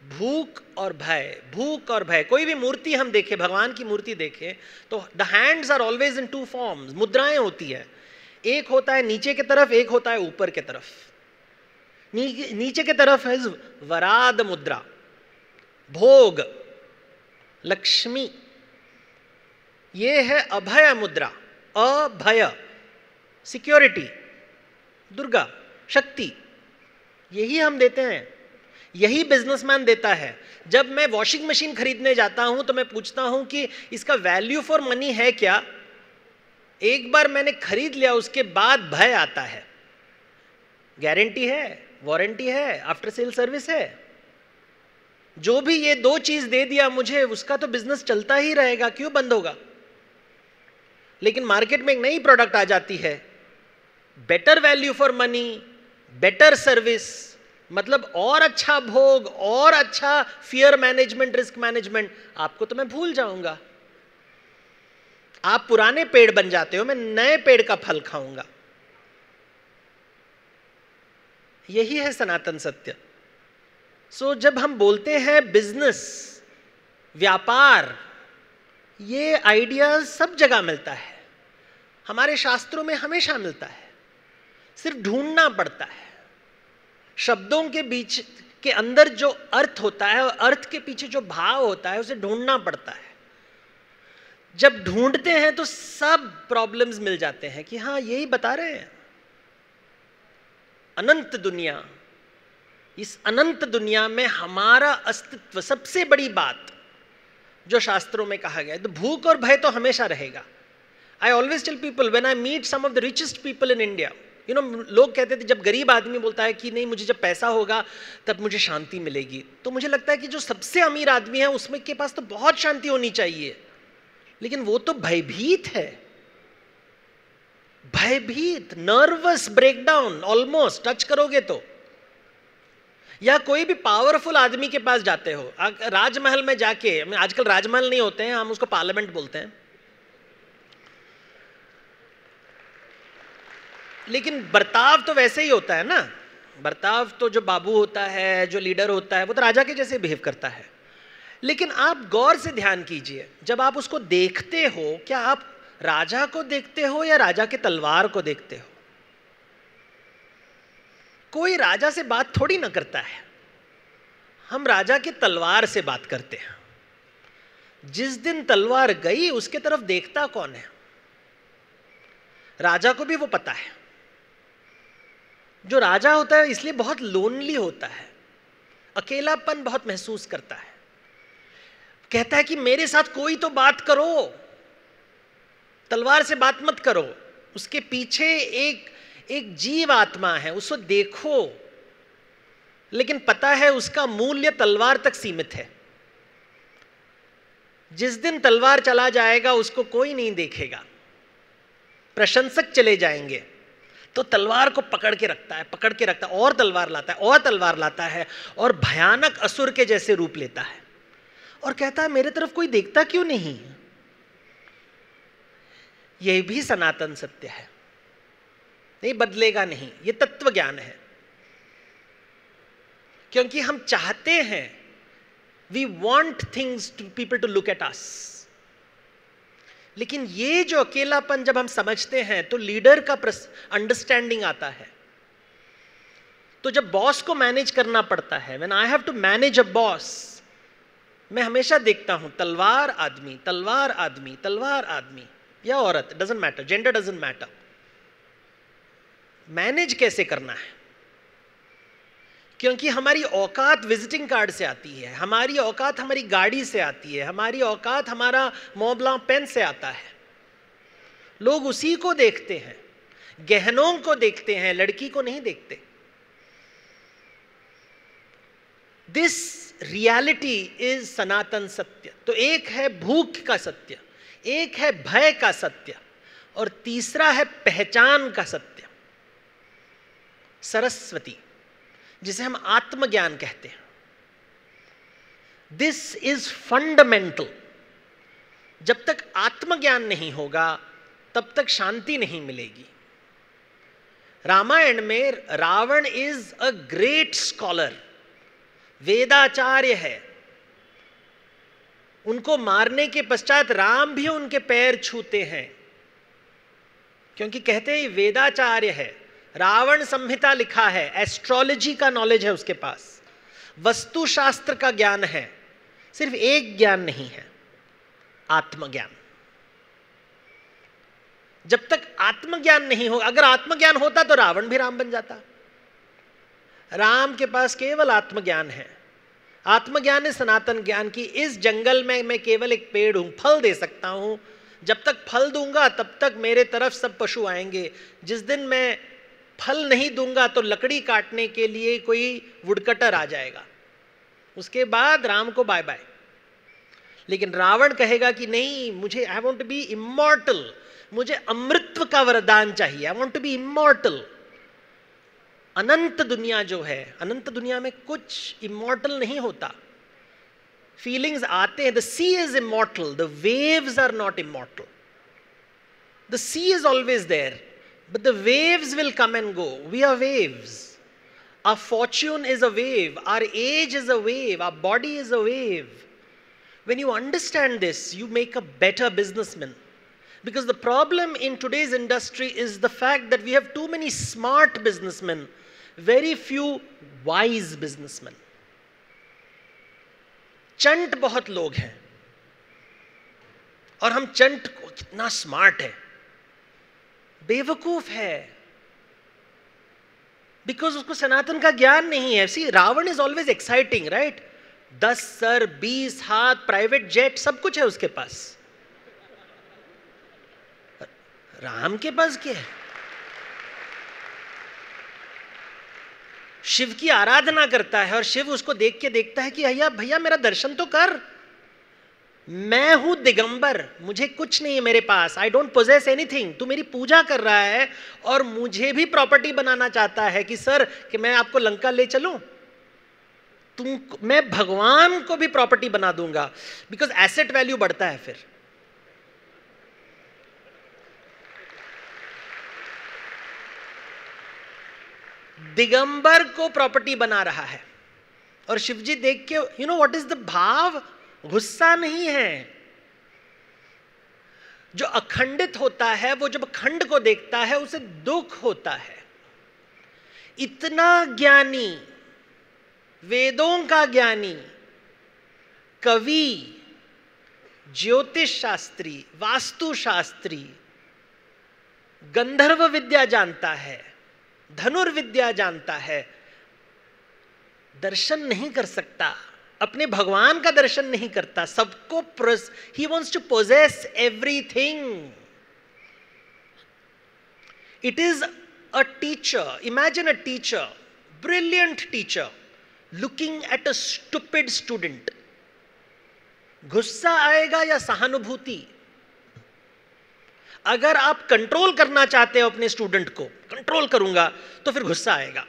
भूख और भय. भूख और भय. कोई भी मूर्ति हम देखें, भगवान की मूर्ति देखें, तो the hands are always in 2 forms. मुद्राएं होती है, एक होता है नीचे की तरफ, एक होता है ऊपर की तरफ. नीचे की तरफ है वराद मुद्रा, भोग, लक्ष्मी. ये है अभय मुद्रा, अभय, सिक्योरिटी, दुर्गा, शक्ति. यही हम देते हैं, यही बिजनेसमैन देता है. जब मैं वॉशिंग मशीन खरीदने जाता हूं तो मैं पूछता हूं कि इसका वैल्यू फॉर मनी है क्या. एक बार मैंने खरीद लिया, उसके बाद भय आता है. गारंटी है, वारंटी है, आफ्टर सेल सर्विस है. जो भी ये 2 चीज दे दिया मुझे, उसका तो बिजनेस चलता ही रहेगा, क्यों बंद होगा. लेकिन मार्केट में एक नई प्रोडक्ट आ जाती है, better value for money, better service, मतलब और अच्छा भोग, और अच्छा फियर मैनेजमेंट, रिस्क मैनेजमेंट. आपको तो मैं भूल जाऊंगा. आप पुराने पेड़ बन जाते हो, मैं नए पेड़ का फल खाऊंगा. यही है सनातन सत्य. सो जब हम बोलते हैं बिजनेस, व्यापार, ये आइडिया सब जगह मिलता है, हमारे शास्त्रों में हमेशा मिलता है. सिर्फ ढूंढना पड़ता है. शब्दों के बीच के अंदर जो अर्थ होता है और अर्थ के पीछे जो भाव होता है, उसे ढूंढना पड़ता है. जब ढूंढते हैं तो सब प्रॉब्लम्स मिल जाते हैं कि हाँ यही बता रहे हैं. अनंत दुनिया, इस अनंत दुनिया में हमारा अस्तित्व, सबसे बड़ी बात जो शास्त्रों में कहा गया है. तो भूख और भय तो हमेशा रहेगा. I always tell people, when I meet some of the richest people in India, you know, लोग कहते थे, जब गरीब आदमी बोलता है कि नहीं मुझे जब पैसा होगा तब मुझे शांति मिलेगी, तो मुझे लगता है कि जो सबसे अमीर आदमी है उसमें के पास तो बहुत शांति होनी चाहिए, लेकिन वो तो भयभीत है. भयभीत, नर्वस ब्रेकडाउन ऑलमोस्ट, टच करोगे तो। या कोई भी पावरफुल आदमी के पास जाते हो, राजमहल में जाके, आजकल राजमहल नहीं होते हैं, हम उसको पार्लियामेंट बोलते हैं, लेकिन बर्ताव तो वैसे ही होता है ना। बर्ताव तो जो बाबू होता है, जो लीडर होता है, वो तो राजा के जैसे बिहेव करता है। लेकिन आप गौर से ध्यान कीजिए, जब आप उसको देखते हो, क्या आप राजा को देखते हो या राजा के तलवार को देखते हो? कोई राजा से बात थोड़ी ना करता है, हम राजा के तलवार से बात करते हैं। जिस दिन तलवार गई उसके तरफ देखता कौन है? राजा को भी वो पता है। जो राजा होता है इसलिए बहुत लोनली होता है, अकेलापन बहुत महसूस करता है, कहता है कि मेरे साथ कोई तो बात करो, तलवार से बात मत करो। उसके पीछे एक जीव आत्मा है, उसको देखो, लेकिन पता है उसका मूल्य तलवार तक सीमित है। जिस दिन तलवार चला जाएगा उसको कोई नहीं देखेगा, प्रशंसक चले जाएंगे, तो तलवार को पकड़ के रखता है, पकड़ के रखता है, और तलवार लाता है, और तलवार लाता है, और भयानक असुर के जैसे रूप लेता है, और कहता है मेरे तरफ कोई देखता क्यों नहीं? यह भी सनातन सत्य है, नहीं बदलेगा नहीं, ये तत्व ज्ञान है। क्योंकि हम चाहते हैं, we want things to people to look at us. लेकिन ये जो अकेलापन जब हम समझते हैं तो लीडर का अंडरस्टैंडिंग आता है। तो जब बॉस को मैनेज करना पड़ता है, when I have to manage a boss, मैं हमेशा देखता हूं तलवार आदमी, तलवार आदमी, तलवार आदमी या औरत, doesn't matter, gender doesn't matter, manage कैसे करना है। क्योंकि हमारी औकात विजिटिंग कार्ड से आती है, हमारी औकात हमारी गाड़ी से आती है, हमारी औकात हमारा मोबला पेन से आता है। लोग उसी को देखते हैं, गहनों को देखते हैं, लड़की को नहीं देखते। दिस रियलिटी इज सनातन सत्य। तो एक है भूख का सत्य, एक है भय का सत्य, और तीसरा है पहचान का सत्य, सरस्वती, जिसे हम आत्मज्ञान कहते हैं। This is fundamental. जब तक आत्मज्ञान नहीं होगा तब तक शांति नहीं मिलेगी। रामायण में Ravana is a great scholar, वेदाचार्य है। उनको मारने के पश्चात राम भी उनके पैर छूते हैं, क्योंकि कहते हैं वेदाचार्य है। रावण संहिता लिखा है, एस्ट्रोलॉजी का नॉलेज है उसके पास, वस्तु शास्त्र का ज्ञान है। सिर्फ एक ज्ञान नहीं है, आत्मज्ञान। जब तक आत्मज्ञान नहीं हो, अगर आत्मज्ञान होता तो रावण भी राम बन जाता। राम के पास केवल आत्मज्ञान है। आत्मज्ञान है सनातन ज्ञान की। इस जंगल में मैं केवल एक पेड़ हूं, फल दे सकता हूं। जब तक फल दूंगा तब तक मेरे तरफ सब पशु आएंगे। जिस दिन मैं फल नहीं दूंगा तो लकड़ी काटने के लिए कोई वुडकटर आ जाएगा। उसके बाद राम को बाय बाय। लेकिन रावण कहेगा कि नहीं, मुझे I want to be immortal, मुझे अमृतत्व का वरदान चाहिए, I want to be immortal. अनंत दुनिया जो है, अनंत दुनिया में कुछ इमॉर्टल नहीं होता। फीलिंग्स आते हैं। The sea is immortal, the waves are not immortal. The sea is always there, but the waves will come and go. We are waves. Our fortune is a wave, our age is a wave, our body is a wave. When you understand this, you make a better businessman. Because the problem in today's industry is the fact that we have too many smart businessmen, very few wise businessmen. चंट बहुत लोग हैं, और हम चंट को कितना smart है, बेवकूफ है, बिकॉज उसको सनातन का ज्ञान नहीं है। See, Ravana is always exciting, right? 10 sir, 20 हाथ, प्राइवेट जेट, सब कुछ है उसके पास। राम के पास क्या है? शिव की आराधना करता है और शिव उसको देख के देखता है कि भैया भैया मेरा दर्शन तो कर। मैं हूं दिगंबर, मुझे कुछ नहीं है मेरे पास, आई डोंट पोजेस एनीथिंग। तू मेरी पूजा कर रहा है और मुझे भी प्रॉपर्टी बनाना चाहता है कि सर कि मैं आपको लंका ले चलूं। मैं भगवान को भी प्रॉपर्टी बना दूंगा, बिकॉज एसेट वैल्यू बढ़ता है फिर। दिगंबर को प्रॉपर्टी बना रहा है और शिवजी देख के, you know what is the भाव? गुस्सा नहीं है। जो अखंडित होता है वो जब खंड को देखता है उसे दुख होता है। इतना ज्ञानी, वेदों का ज्ञानी, कवि, ज्योतिष शास्त्री, वास्तु शास्त्री, गंधर्व विद्या जानता है, धनुर्विद्या जानता है, दर्शन नहीं कर सकता, अपने भगवान का दर्शन नहीं करता। सबको ही wants to possess everything. It is a teacher, imagine a teacher, brilliant teacher looking at a stupid student. गुस्सा आएगा या सहानुभूति? अगर आप कंट्रोल करना चाहते हो अपने स्टूडेंट को, कंट्रोल करूंगा, तो फिर गुस्सा आएगा,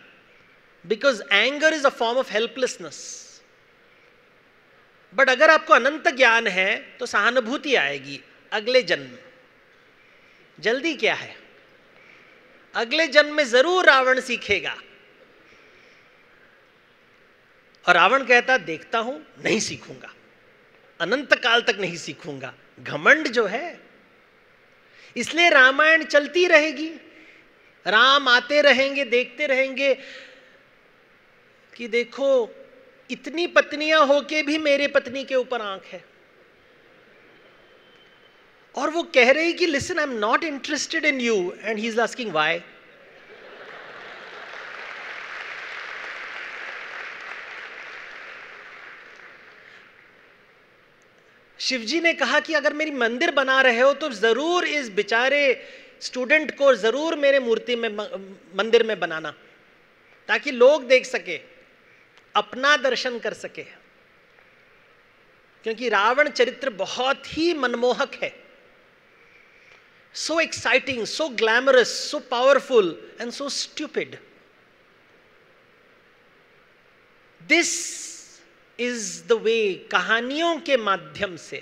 because anger is a form of helplessness. But अगर आपको अनंत ज्ञान है तो सहानुभूति आएगी। अगले जन्म, जल्दी क्या है, अगले जन्म में जरूर रावण सीखेगा। और रावण कहता देखता हूं, नहीं सीखूंगा, अनंत काल तक नहीं सीखूंगा। घमंड जो है, इसलिए रामायण चलती रहेगी, राम आते रहेंगे, देखते रहेंगे कि देखो इतनी पत्नियां होके भी मेरे पत्नी के ऊपर आंख है। और वो कह रही कि listen, I am not interested in you, and he is asking why. Shivji ने कहा कि अगर मेरी मंदिर बना रहे हो तो जरूर इस बेचारे स्टूडेंट को जरूर मेरे मूर्ति में, मंदिर में बनाना, ताकि लोग देख सके, अपना दर्शन कर सके। क्योंकि रावण चरित्र बहुत ही मनमोहक है, so exciting, so glamorous, so powerful and so stupid. This is the way, कहानियों के माध्यम से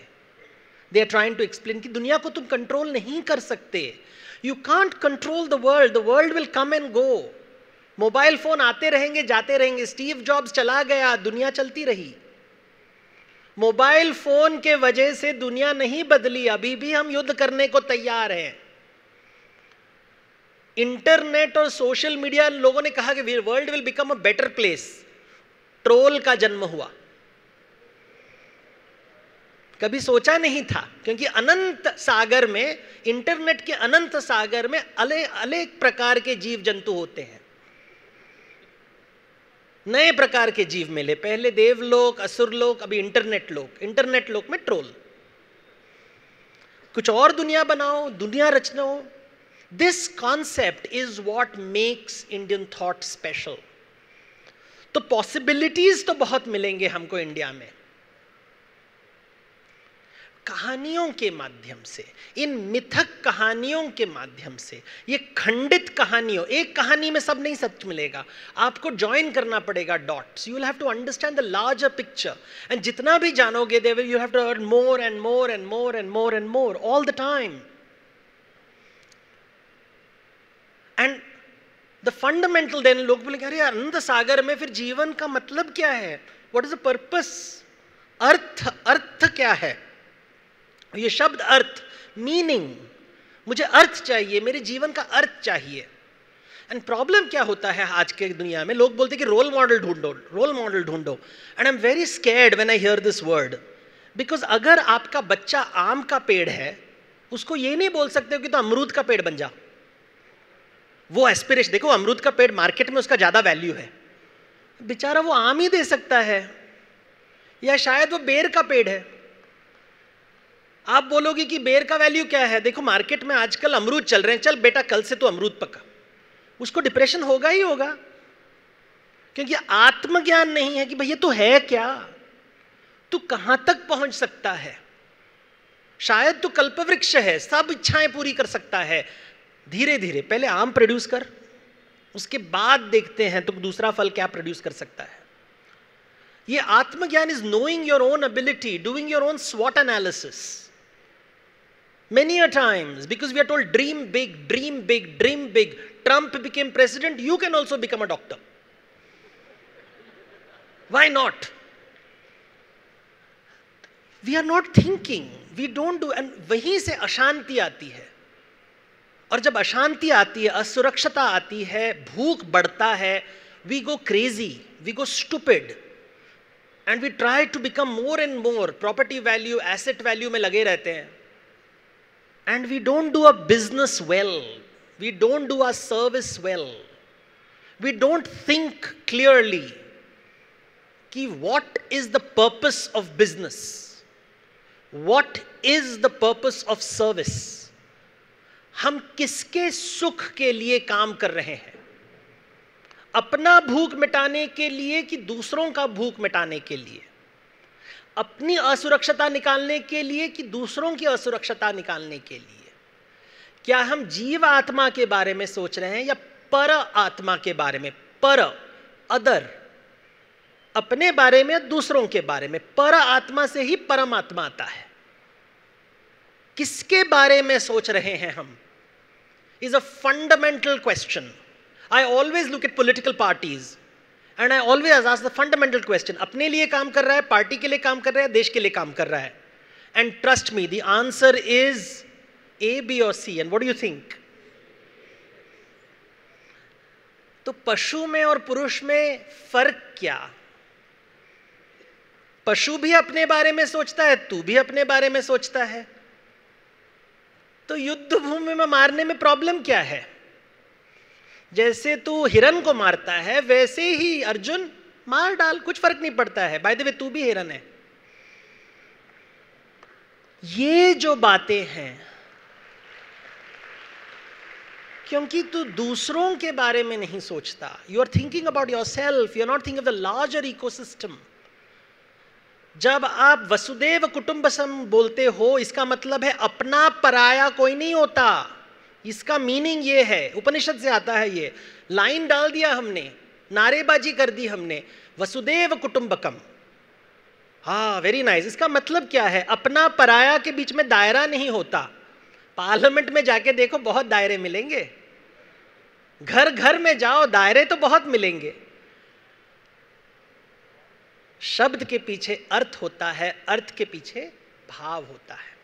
they are trying to explain कि दुनिया को तुम कंट्रोल नहीं कर सकते। You can't control the world will come and go. Mobile phone आते रहेंगे, जाते रहेंगे। स्टीव जॉब्स चला गया, दुनिया चलती रही। मोबाइल फोन के वजह से दुनिया नहीं बदली, अभी भी हम युद्ध करने को तैयार हैं। इंटरनेट और सोशल मीडिया, लोगों ने कहा कि world will become a better place. Troll का जन्म हुआ, कभी सोचा नहीं था, क्योंकि अनंत सागर में, इंटरनेट के अनंत सागर में अनेक प्रकार के जीव जंतु होते हैं। नए प्रकार के जीव मिले, पहले देवलोक, असुरलोक, अभी इंटरनेट लोक। इंटरनेट लोक में ट्रोल, कुछ और दुनिया बनाओ, दुनिया रचना हो। This concept is what makes Indian thought special. तो पॉसिबिलिटीज तो बहुत मिलेंगे हमको इंडिया में, कहानियों के माध्यम से, इन मिथक कहानियों के माध्यम से। ये खंडित कहानियों, एक कहानी में सब नहीं सच मिलेगा, आपको ज्वाइन करना पड़ेगा dots. You will have to understand the larger picture, and जितना भी जानोगे they will, you have to earn more and more and more and more and more all the time. And the fundamental, then लोग बोलेंगे अरे अनंत सागर में फिर जीवन का मतलब क्या है, व्हाट इज द पर्पस, अर्थ क्या है। ये शब्द अर्थ, मीनिंग, मुझे अर्थ चाहिए, मेरे जीवन का अर्थ चाहिए। एंड प्रॉब्लम क्या होता है आज के दुनिया में, लोग बोलते हैं कि रोल मॉडल ढूंढो, रोल मॉडल ढूंढो। And I am very scared when I hear this word, because अगर आपका बच्चा आम का पेड़ है, उसको ये नहीं बोल सकते हो कि तो अमरूद का पेड़ बन जा। वो एस्पिरेशन देखो, अमरूद का पेड़ मार्केट में उसका ज्यादा वैल्यू है, बेचारा वो आम ही दे सकता है, या शायद वो बेर का पेड़ है। आप बोलोगे कि बेर का वैल्यू क्या है, देखो मार्केट में आजकल अमरूद चल रहे हैं, चल बेटा कल से तो अमरूद पका, उसको डिप्रेशन होगा ही होगा, क्योंकि आत्मज्ञान नहीं है कि भाई ये तो है क्या, तू कहां तक पहुंच सकता है। शायद तो कल्पवृक्ष है, सब इच्छाएं पूरी कर सकता है। धीरे धीरे पहले आम प्रोड्यूस कर, उसके बाद देखते हैं तो दूसरा फल क्या प्रोड्यूस कर सकता है। ये आत्मज्ञान is knowing your own ability, doing your own स्वॉट analysis. Many a times, because we are told dream big, dream big, dream big. Trump became president, you can also become a doctor. Why not? We are not thinking, we don't do, and वहीं से अशांति आती है। और जब अशांति आती है, असुरक्षता आती है, भूख बढ़ता है, we go crazy, we go stupid, and we try to become more and more property value, asset value में लगे रहते हैं। And we don't do a business well. We don't do our service well. We don't think clearly कि what is the purpose of business? What is the purpose of service? हम किसके सुख के लिए काम कर रहे हैं? अपना भूख मिटाने के लिए कि दूसरों का भूख मिटाने के लिए? अपनी असुरक्षता निकालने के लिए कि दूसरों की असुरक्षता निकालने के लिए? क्या हम जीव आत्मा के बारे में सोच रहे हैं या पर आत्मा के बारे में? पर, अदर, अपने बारे में, दूसरों के बारे में। पर आत्मा से ही परमात्मा आता है। किसके बारे में सोच रहे हैं हम is a fundamental question. I always look at political parties And I always ask the fundamental question, अपने लिए काम कर रहा है, पार्टी के लिए काम कर रहा है, देश के लिए काम कर रहा है? And trust me, the answer is A, B or C. And what do you think? तो पशु में और पुरुष में फर्क क्या? पशु भी अपने बारे में सोचता है, तू भी अपने बारे में सोचता है। तो युद्ध भूमि में मारने में प्रॉब्लम क्या है? जैसे तू हिरन को मारता है वैसे ही अर्जुन मार डाल, कुछ फर्क नहीं पड़ता है। बाय द वे तू भी हिरन है। ये जो बातें हैं, क्योंकि तू दूसरों के बारे में नहीं सोचता। You are thinking about yourself, you are not thinking of the larger ecosystem. जब आप वसुदेव कुटुंबकम बोलते हो, इसका मतलब है अपना पराया कोई नहीं होता। इसका मीनिंग ये है, उपनिषद से आता है। ये लाइन डाल दिया हमने, नारेबाजी कर दी हमने, वसुदेव कुटुंबकम। हाँ, वेरी नाइस। इसका मतलब क्या है? अपना पराया के बीच में दायरा नहीं होता। पार्लियामेंट में जाके देखो, बहुत दायरे मिलेंगे। घर घर में जाओ, दायरे तो बहुत मिलेंगे। शब्द के पीछे अर्थ होता है, अर्थ के पीछे भाव होता है।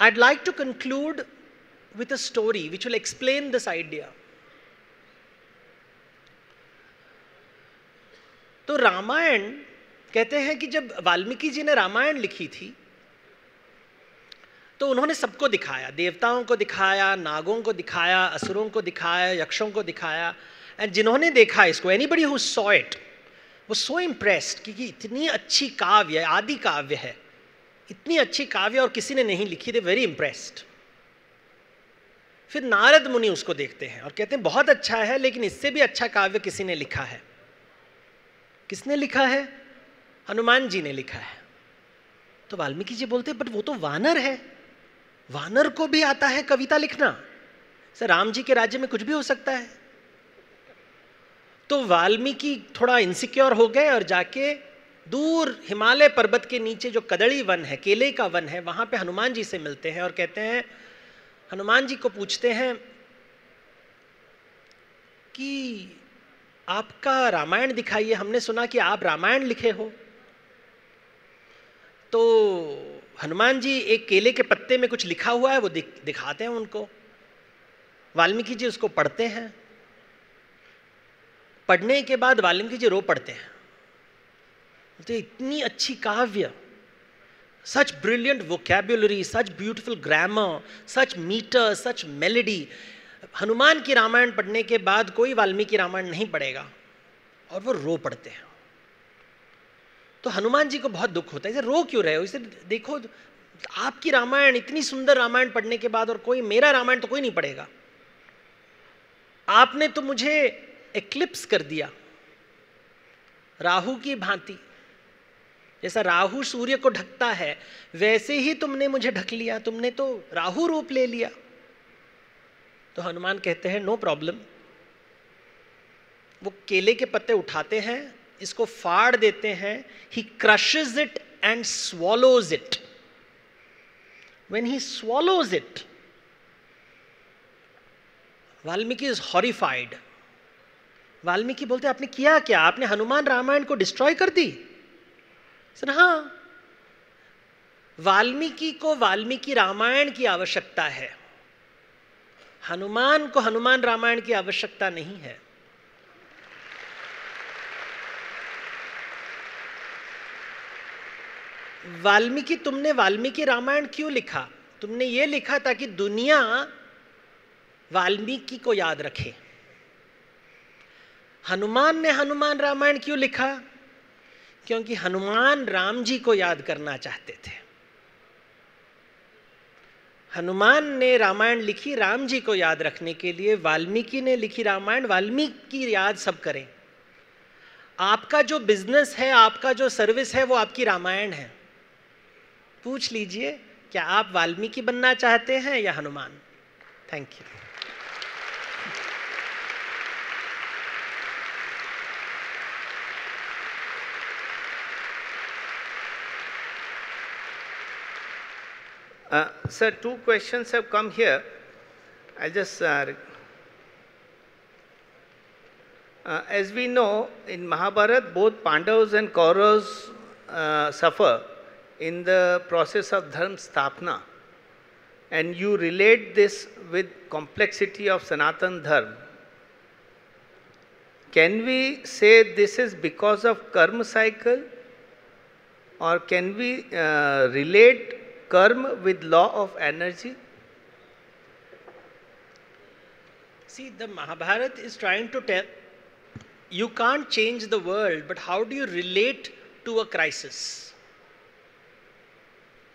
I'd like to conclude with a story which will explain this idea. तो रामायण कहते हैं कि जब वाल्मीकि जी ने रामायण लिखी थी तो उन्होंने सबको दिखाया, देवताओं को दिखाया, नागों को दिखाया, असुरों को दिखाया, यक्षों को दिखाया। एंड जिन्होंने देखा इसको, anybody who saw it was so impressed कि इतनी अच्छी काव्य, आदि काव्य है, इतनी अच्छी काव्य और किसी ने नहीं लिखी। थे वेरी इम्प्रेस्ड। फिर नारद मुनि उसको देखते हैं और कहते हैं बहुत अच्छा है, लेकिन इससे भी अच्छा काव्य किसी ने लिखा है। किसने लिखा है? हनुमान जी ने लिखा है। तो वाल्मीकि जी बोलते हैं बट वो तो वानर है, वानर को भी आता है कविता लिखना। सर, राम जी के राज्य में कुछ भी हो सकता है। तो वाल्मीकि थोड़ा इनसिक्योर हो गए और जाके दूर हिमालय पर्वत के नीचे जो कदड़ी वन है, केले का वन है, वहां पे हनुमान जी से मिलते हैं और कहते हैं, हनुमान जी को पूछते हैं कि आपका रामायण दिखाइए, हमने सुना कि आप रामायण लिखे हो। तो हनुमान जी एक केले के पत्ते में कुछ लिखा हुआ है, वो दिखाते हैं उनको। वाल्मीकि जी उसको पढ़ते हैं। पढ़ने के बाद वाल्मीकि जी रो पड़ते हैं। तो इतनी अच्छी काव्य, such brilliant vocabulary, such beautiful grammar, such meter, such melody. Hanuman की रामायण पढ़ने के बाद कोई वाल्मीकि रामायण नहीं पढ़ेगा, और वो रो पड़ते हैं। तो हनुमान जी को बहुत दुख होता है, इसे रो क्यों रहे हो? इसे देखो, आपकी रामायण, इतनी सुंदर रामायण पढ़ने के बाद और कोई, मेरा रामायण तो कोई नहीं पढ़ेगा। आपने तो मुझे एक्लिप्स कर दिया राहु की भांति। जैसा राहु सूर्य को ढकता है वैसे ही तुमने मुझे ढक लिया, तुमने तो राहु रूप ले लिया। तो हनुमान कहते हैं नो प्रॉब्लम। वो केले के पत्ते उठाते हैं, इसको फाड़ देते हैं, he crushes it and swallows it. When he swallows it, Valmiki is horrified. Valmiki बोलते आपने किया क्या, आपने हनुमान रामायण को डिस्ट्रॉय कर दी? सर हाँ, वाल्मीकि को वाल्मीकि रामायण की आवश्यकता है, हनुमान को हनुमान रामायण की आवश्यकता नहीं है। वाल्मीकि, तुमने वाल्मीकि रामायण क्यों लिखा? तुमने ये लिखा ताकि दुनिया वाल्मीकि को याद रखे। हनुमान ने हनुमान रामायण क्यों लिखा? क्योंकि हनुमान राम जी को याद करना चाहते थे। हनुमान ने रामायण लिखी राम जी को याद रखने के लिए, वाल्मीकि ने लिखी रामायण वाल्मीकि याद सब करें। आपका जो बिजनेस है, आपका जो सर्विस है, वो आपकी रामायण है। पूछ लीजिए क्या आप वाल्मीकि बनना चाहते हैं या Hanuman? Thank you.
Sir, two questions have come here. I'll just as we know, in Mahabharata, both Pandavas and Kauravas suffer in the process of dharma sthapna, and you relate this with complexity of Sanatan Dharma. Can we say this is because of karma cycle, or can we relate karma with law of energy?
See, the Mahabharata is trying to tell you can't change the world, but how do you relate to a crisis?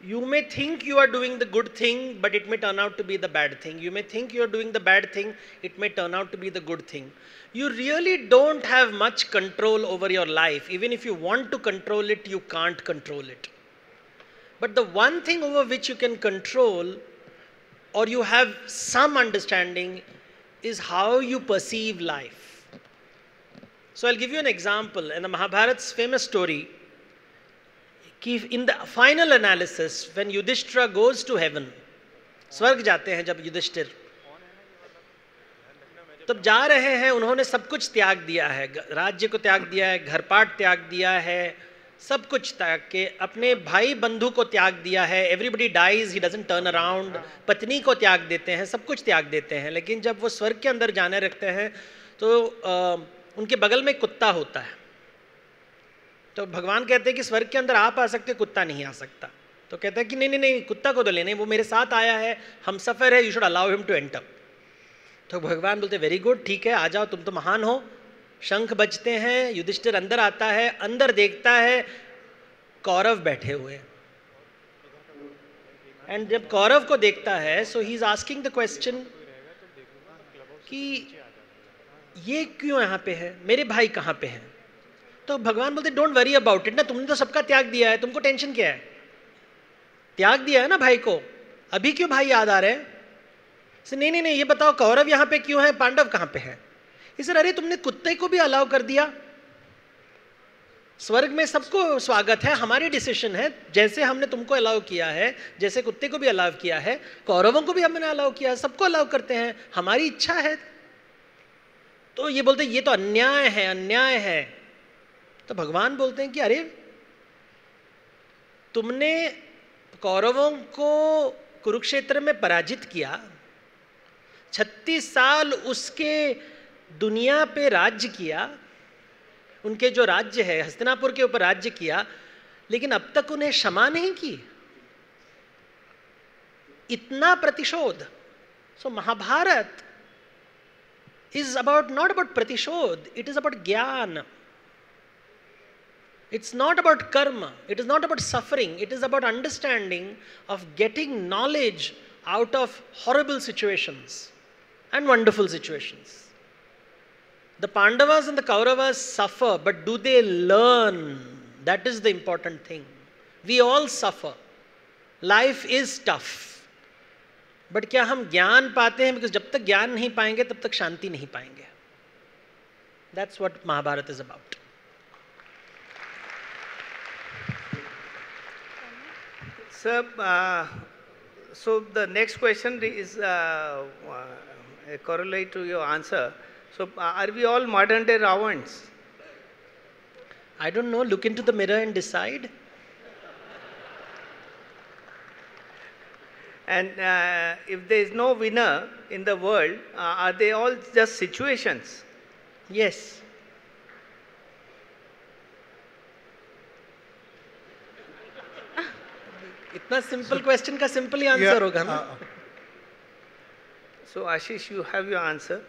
You may think you are doing the good thing, but it may turn out to be the bad thing. You may think you are doing the bad thing, it may turn out to be the good thing. You really don't have much control over your life. Even if you want to control it, you can't control it. But the one thing over which you can control, or you have some understanding, is how you perceive life. So I'll give you an example. In the Mahabharata's famous story, in the final analysis, when Yudhishthira goes to heaven, स्वर्ग जाते हैं जब युधिष्ठिर, तब जा रहे हैं, उन्होंने सब कुछ त्याग दिया है, राज्य को त्याग दिया है, घरपाट त्याग दिया है, सब कुछ त्याग के अपने भाई बंधु को त्याग दिया है। Everybody dies, he doesn't turn around. पत्नी को त्याग देते हैं, सब कुछ त्याग देते हैं। लेकिन जब वो स्वर्ग के अंदर जाने रखते हैं तो उनके बगल में कुत्ता होता है। तो भगवान कहते हैं कि स्वर्ग के अंदर आप आ सकते, कुत्ता नहीं आ सकता। तो कहता है कि नहीं नहीं नहीं, कुत्ता को तो लेने, वो मेरे साथ आया है, हम सफ़र है, you should allow him to enter. तो भगवान बोलते वेरी गुड, ठीक है, आ जाओ, तुम तो महान हो। शंख बजते हैं, युधिष्ठिर अंदर आता है, अंदर देखता है कौरव बैठे हुए, एंड जब कौरव को देखता है, so he is asking the question कि ये क्यों यहाँ पे है, मेरे भाई कहाँ पे हैं? तो भगवान बोलते डोंट वरी अबाउट इट ना, तुमने तो सबका त्याग दिया है, तुमको टेंशन क्या है? त्याग दिया है ना भाई को, अभी क्यों भाई याद आ रहे हैं? नहीं नहीं नहीं, ये बताओ कौरव यहाँ पे क्यों है, पांडव कहाँ पे है? सर अरे तुमने कुत्ते को भी अलाउ कर दिया, स्वर्ग में सबको स्वागत है, हमारी डिसीजन है, जैसे हमने तुमको अलाउ किया है, जैसे कुत्ते को भी अलाउ किया है, कौरवों को भी हमने अलाउ किया है, सबको अलाउ करते हैं, हमारी इच्छा है। तो ये बोलते ये तो अन्याय है, अन्याय है। तो भगवान बोलते हैं कि अरे तुमने कौरवों को कुरुक्षेत्र में पराजित किया, 36 साल उसके दुनिया पे राज्य किया, उनके जो राज्य है हस्तिनापुर के ऊपर राज्य किया, लेकिन अब तक उन्हें क्षमा नहीं की, इतना प्रतिशोध। सो Mahabharat is not about pratishodh, it is about jnana. It's not about karma, it is not about suffering, it is about understanding of getting knowledge out of horrible situations and wonderful situations. The Pandavas and the Kauravas suffer, but do they learn That is the important thing. We all suffer. Life is tough. But क्या हम ज्ञान पाते हैं? Because जब तक ज्ञान नहीं पाएंगे तब तक शांति नहीं पाएंगे. That's what Mahabharata is about.
Sir, so the next question is correlate to your answer. So are we all modern day Ravans?
I don't know. Look into the mirror and decide.
And if there is no winner in the world, are they all just situations?
Yes. इतना simple question का simple ही answer होगा ना.
So Ashish, you have your answer.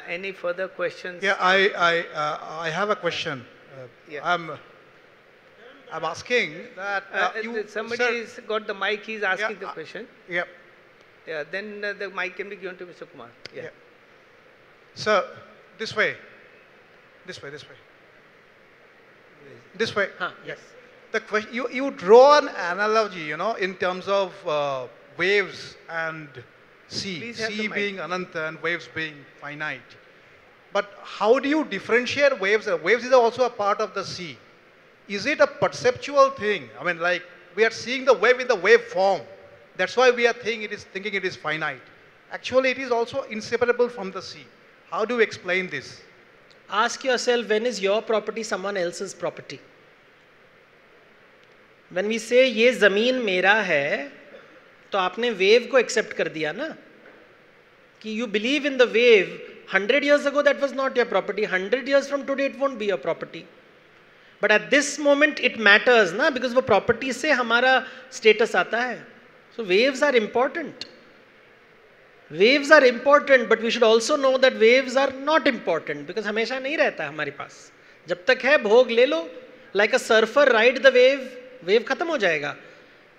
Any further questions?
Yeah, I have a question.
Yeah.
I'm asking that
somebody has got the mic. He's asking the question.
Yeah.
Yeah. Then the mic can be given to Mr. Kumar. Yeah.
Sir, this way.
Yes.
The question, you draw an analogy, in terms of waves and sea.
Please have the
Sea
mic.
being ananta and waves being finite. But how do you differentiate waves? Waves is also a part of the sea. Is it a perceptual thing? I mean, like we are seeing the wave in the wave form. That's why we are thinking it is finite. Actually, it is also inseparable from the sea. How do you explain this?
Ask yourself, when is your property someone else's property? When we say ये ज़मीन मेरा है, तो आपने wave को accept कर दिया ना? कि you believe in the wave. 100 years ago that was not your property. 100 years from today it won't be your property. But at this moment it matters ना, because वो property से हमारा status आता है. So waves are important. Waves are important, but we should also know that waves are not important, because हमेशा नहीं रहता है हमारे पास. जब तक है भोग ले लो. Like a surfer ride the wave. Wave खत्म हो जाएगा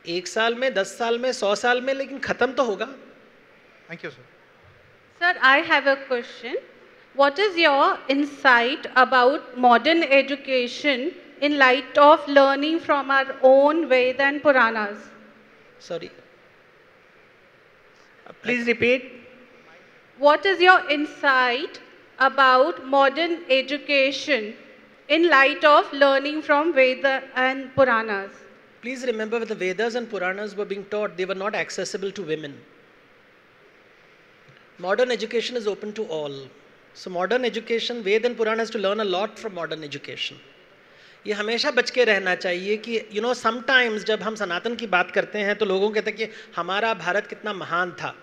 1 साल में, 10 साल में, 100 साल में, लेकिन खत्म तो होगा.
Thank you, sir.
Sir, I have a question. What is your insight about modern education in light of learning from our own Veda and Puranas?
Sorry.
Please repeat.
What is your insight about modern education in light of learning from Veda and Puranas?
Please remember, when the Vedas and Puranas were being taught, they were not accessible to women. Modern education is open to all. So modern education, Veda and Purana has to learn a lot from modern education. ये हमेशा बच के रहना चाहिए कि sometimes जब हम सनातन की बात करते हैं तो लोगों कहते हैं कि हमारा भारत कितना महान था.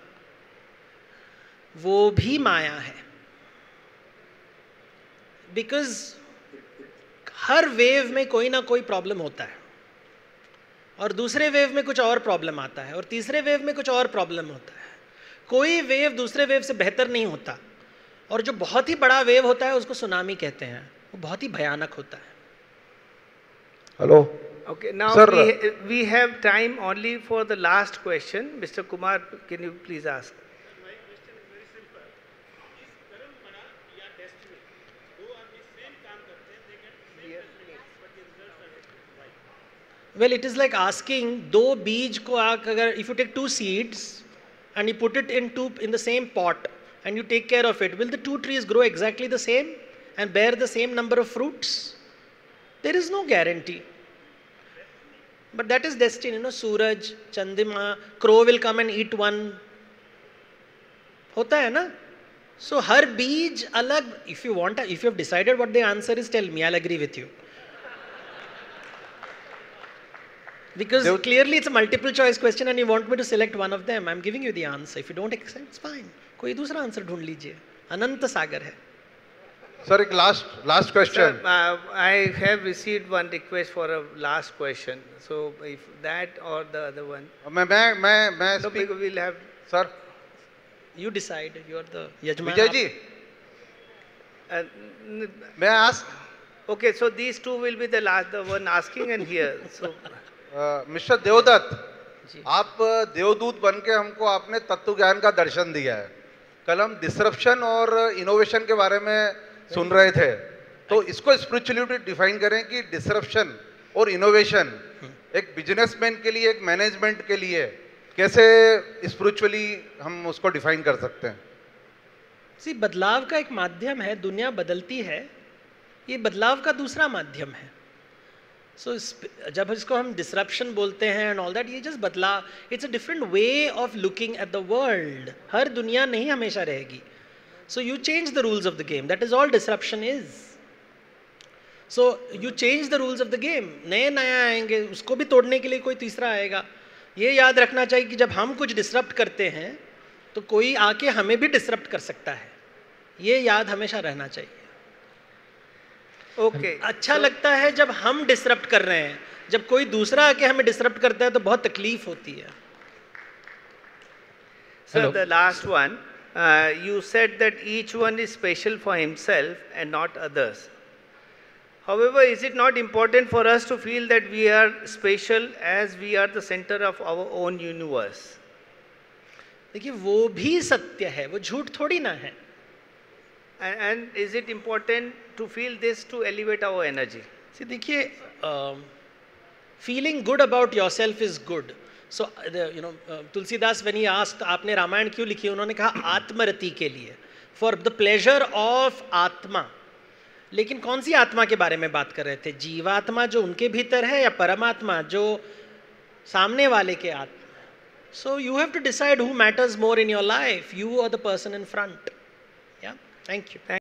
वो भी माया है. Because हर वेव में कोई ना कोई प्रॉब्लम होता है, और दूसरे वेव में कुछ और प्रॉब्लम आता है, और तीसरे वेव में कुछ और प्रॉब्लम होता है. कोई वेव दूसरे वेव से बेहतर नहीं होता, और जो बहुत ही बड़ा वेव होता है उसको सुनामी कहते हैं. वो बहुत ही भयानक होता है.
Hello.
Okay, now
Sir,
we have time only for the last question. Mr. Kumar, can you please ask?
Well, it is like asking, दो बीज को अगर if you take 2 seeds and you put it in the same pot and you take care of it, will the 2 trees grow exactly the same and bear the same number of fruits? There is no guarantee. But that is destiny, Suraj, Chandima, crow will come and eat one. होता है ना? So हर बीज अलग. If you have decided what the answer is, tell me, I'll agree with you. Because clearly it's a multiple choice question and you want me to select one of them. I'm giving you the answer. If you don't accept, it's fine. कोई दूसरा answer ढूंढ लीजिए. अनंत सागर है.
Sir, एक last question.
Sir, I have received one request for a last question. So if that or the other one.
मैं
No, because we'll have.
Sir,
You decide. You are the Yajman.
Vijay ji, may I ask?
Okay, so these two will be the one asking and here. So.
Mister Devdatt, आप देवदूत बन के हमको आपने तत्व ज्ञान का दर्शन दिया है. कल हम डिसरप्शन और इनोवेशन के बारे में सुन रहे थे. तो इसको स्पिरिचुअलिटी डिफाइन करें कि डिसरप्शन और इनोवेशन एक बिजनेसमैन के लिए, एक मैनेजमेंट के लिए कैसे स्पिरिचुअली हम उसको डिफाइन कर सकते हैं?
बदलाव का एक माध्यम है, दुनिया बदलती है, ये बदलाव का दूसरा माध्यम है. जब इसको हम डिसरप्शन बोलते हैं एंड ऑल दैट, ये जस्ट बदलाव, it's a different way of looking at the world. हर दुनिया नहीं हमेशा रहेगी. So you change the rules of the game, that is all disruption is. So you change the rules of the game. नए आएंगे, उसको भी तोड़ने के लिए कोई तीसरा आएगा. ये याद रखना चाहिए कि जब हम कुछ डिसरप्ट करते हैं तो कोई आके हमें भी डिसरप्ट कर सकता है. ये याद हमेशा रहना चाहिए.
ओके
अच्छा लगता है जब हम डिसरप्ट कर रहे हैं, जब कोई दूसरा आके हमें डिसरप्ट करता है तो बहुत तकलीफ होती है.
Sir, the last one, you said that each one is special for himself and not others. However, is it not important for us to feel that we are special as we are the center of our own universe?
देखिए, वो भी सत्य है, वो झूठ थोड़ी ना है.
And is it important to feel this to elevate our energy?
See, देखिए, feeling good about yourself is good. So, Tulsidas when he asked, आपने रामायण क्यों लिखी, उन्होंने कहा आत्मरति के लिए, for the pleasure of आत्मा. लेकिन कौन सी आत्मा के बारे में बात कर रहे थे? जीवात्मा जो उनके भीतर है या परमात्मा जो सामने वाले के आत्मा? So you have to decide who matters more in your life, you or the person in front. Yeah, thank you.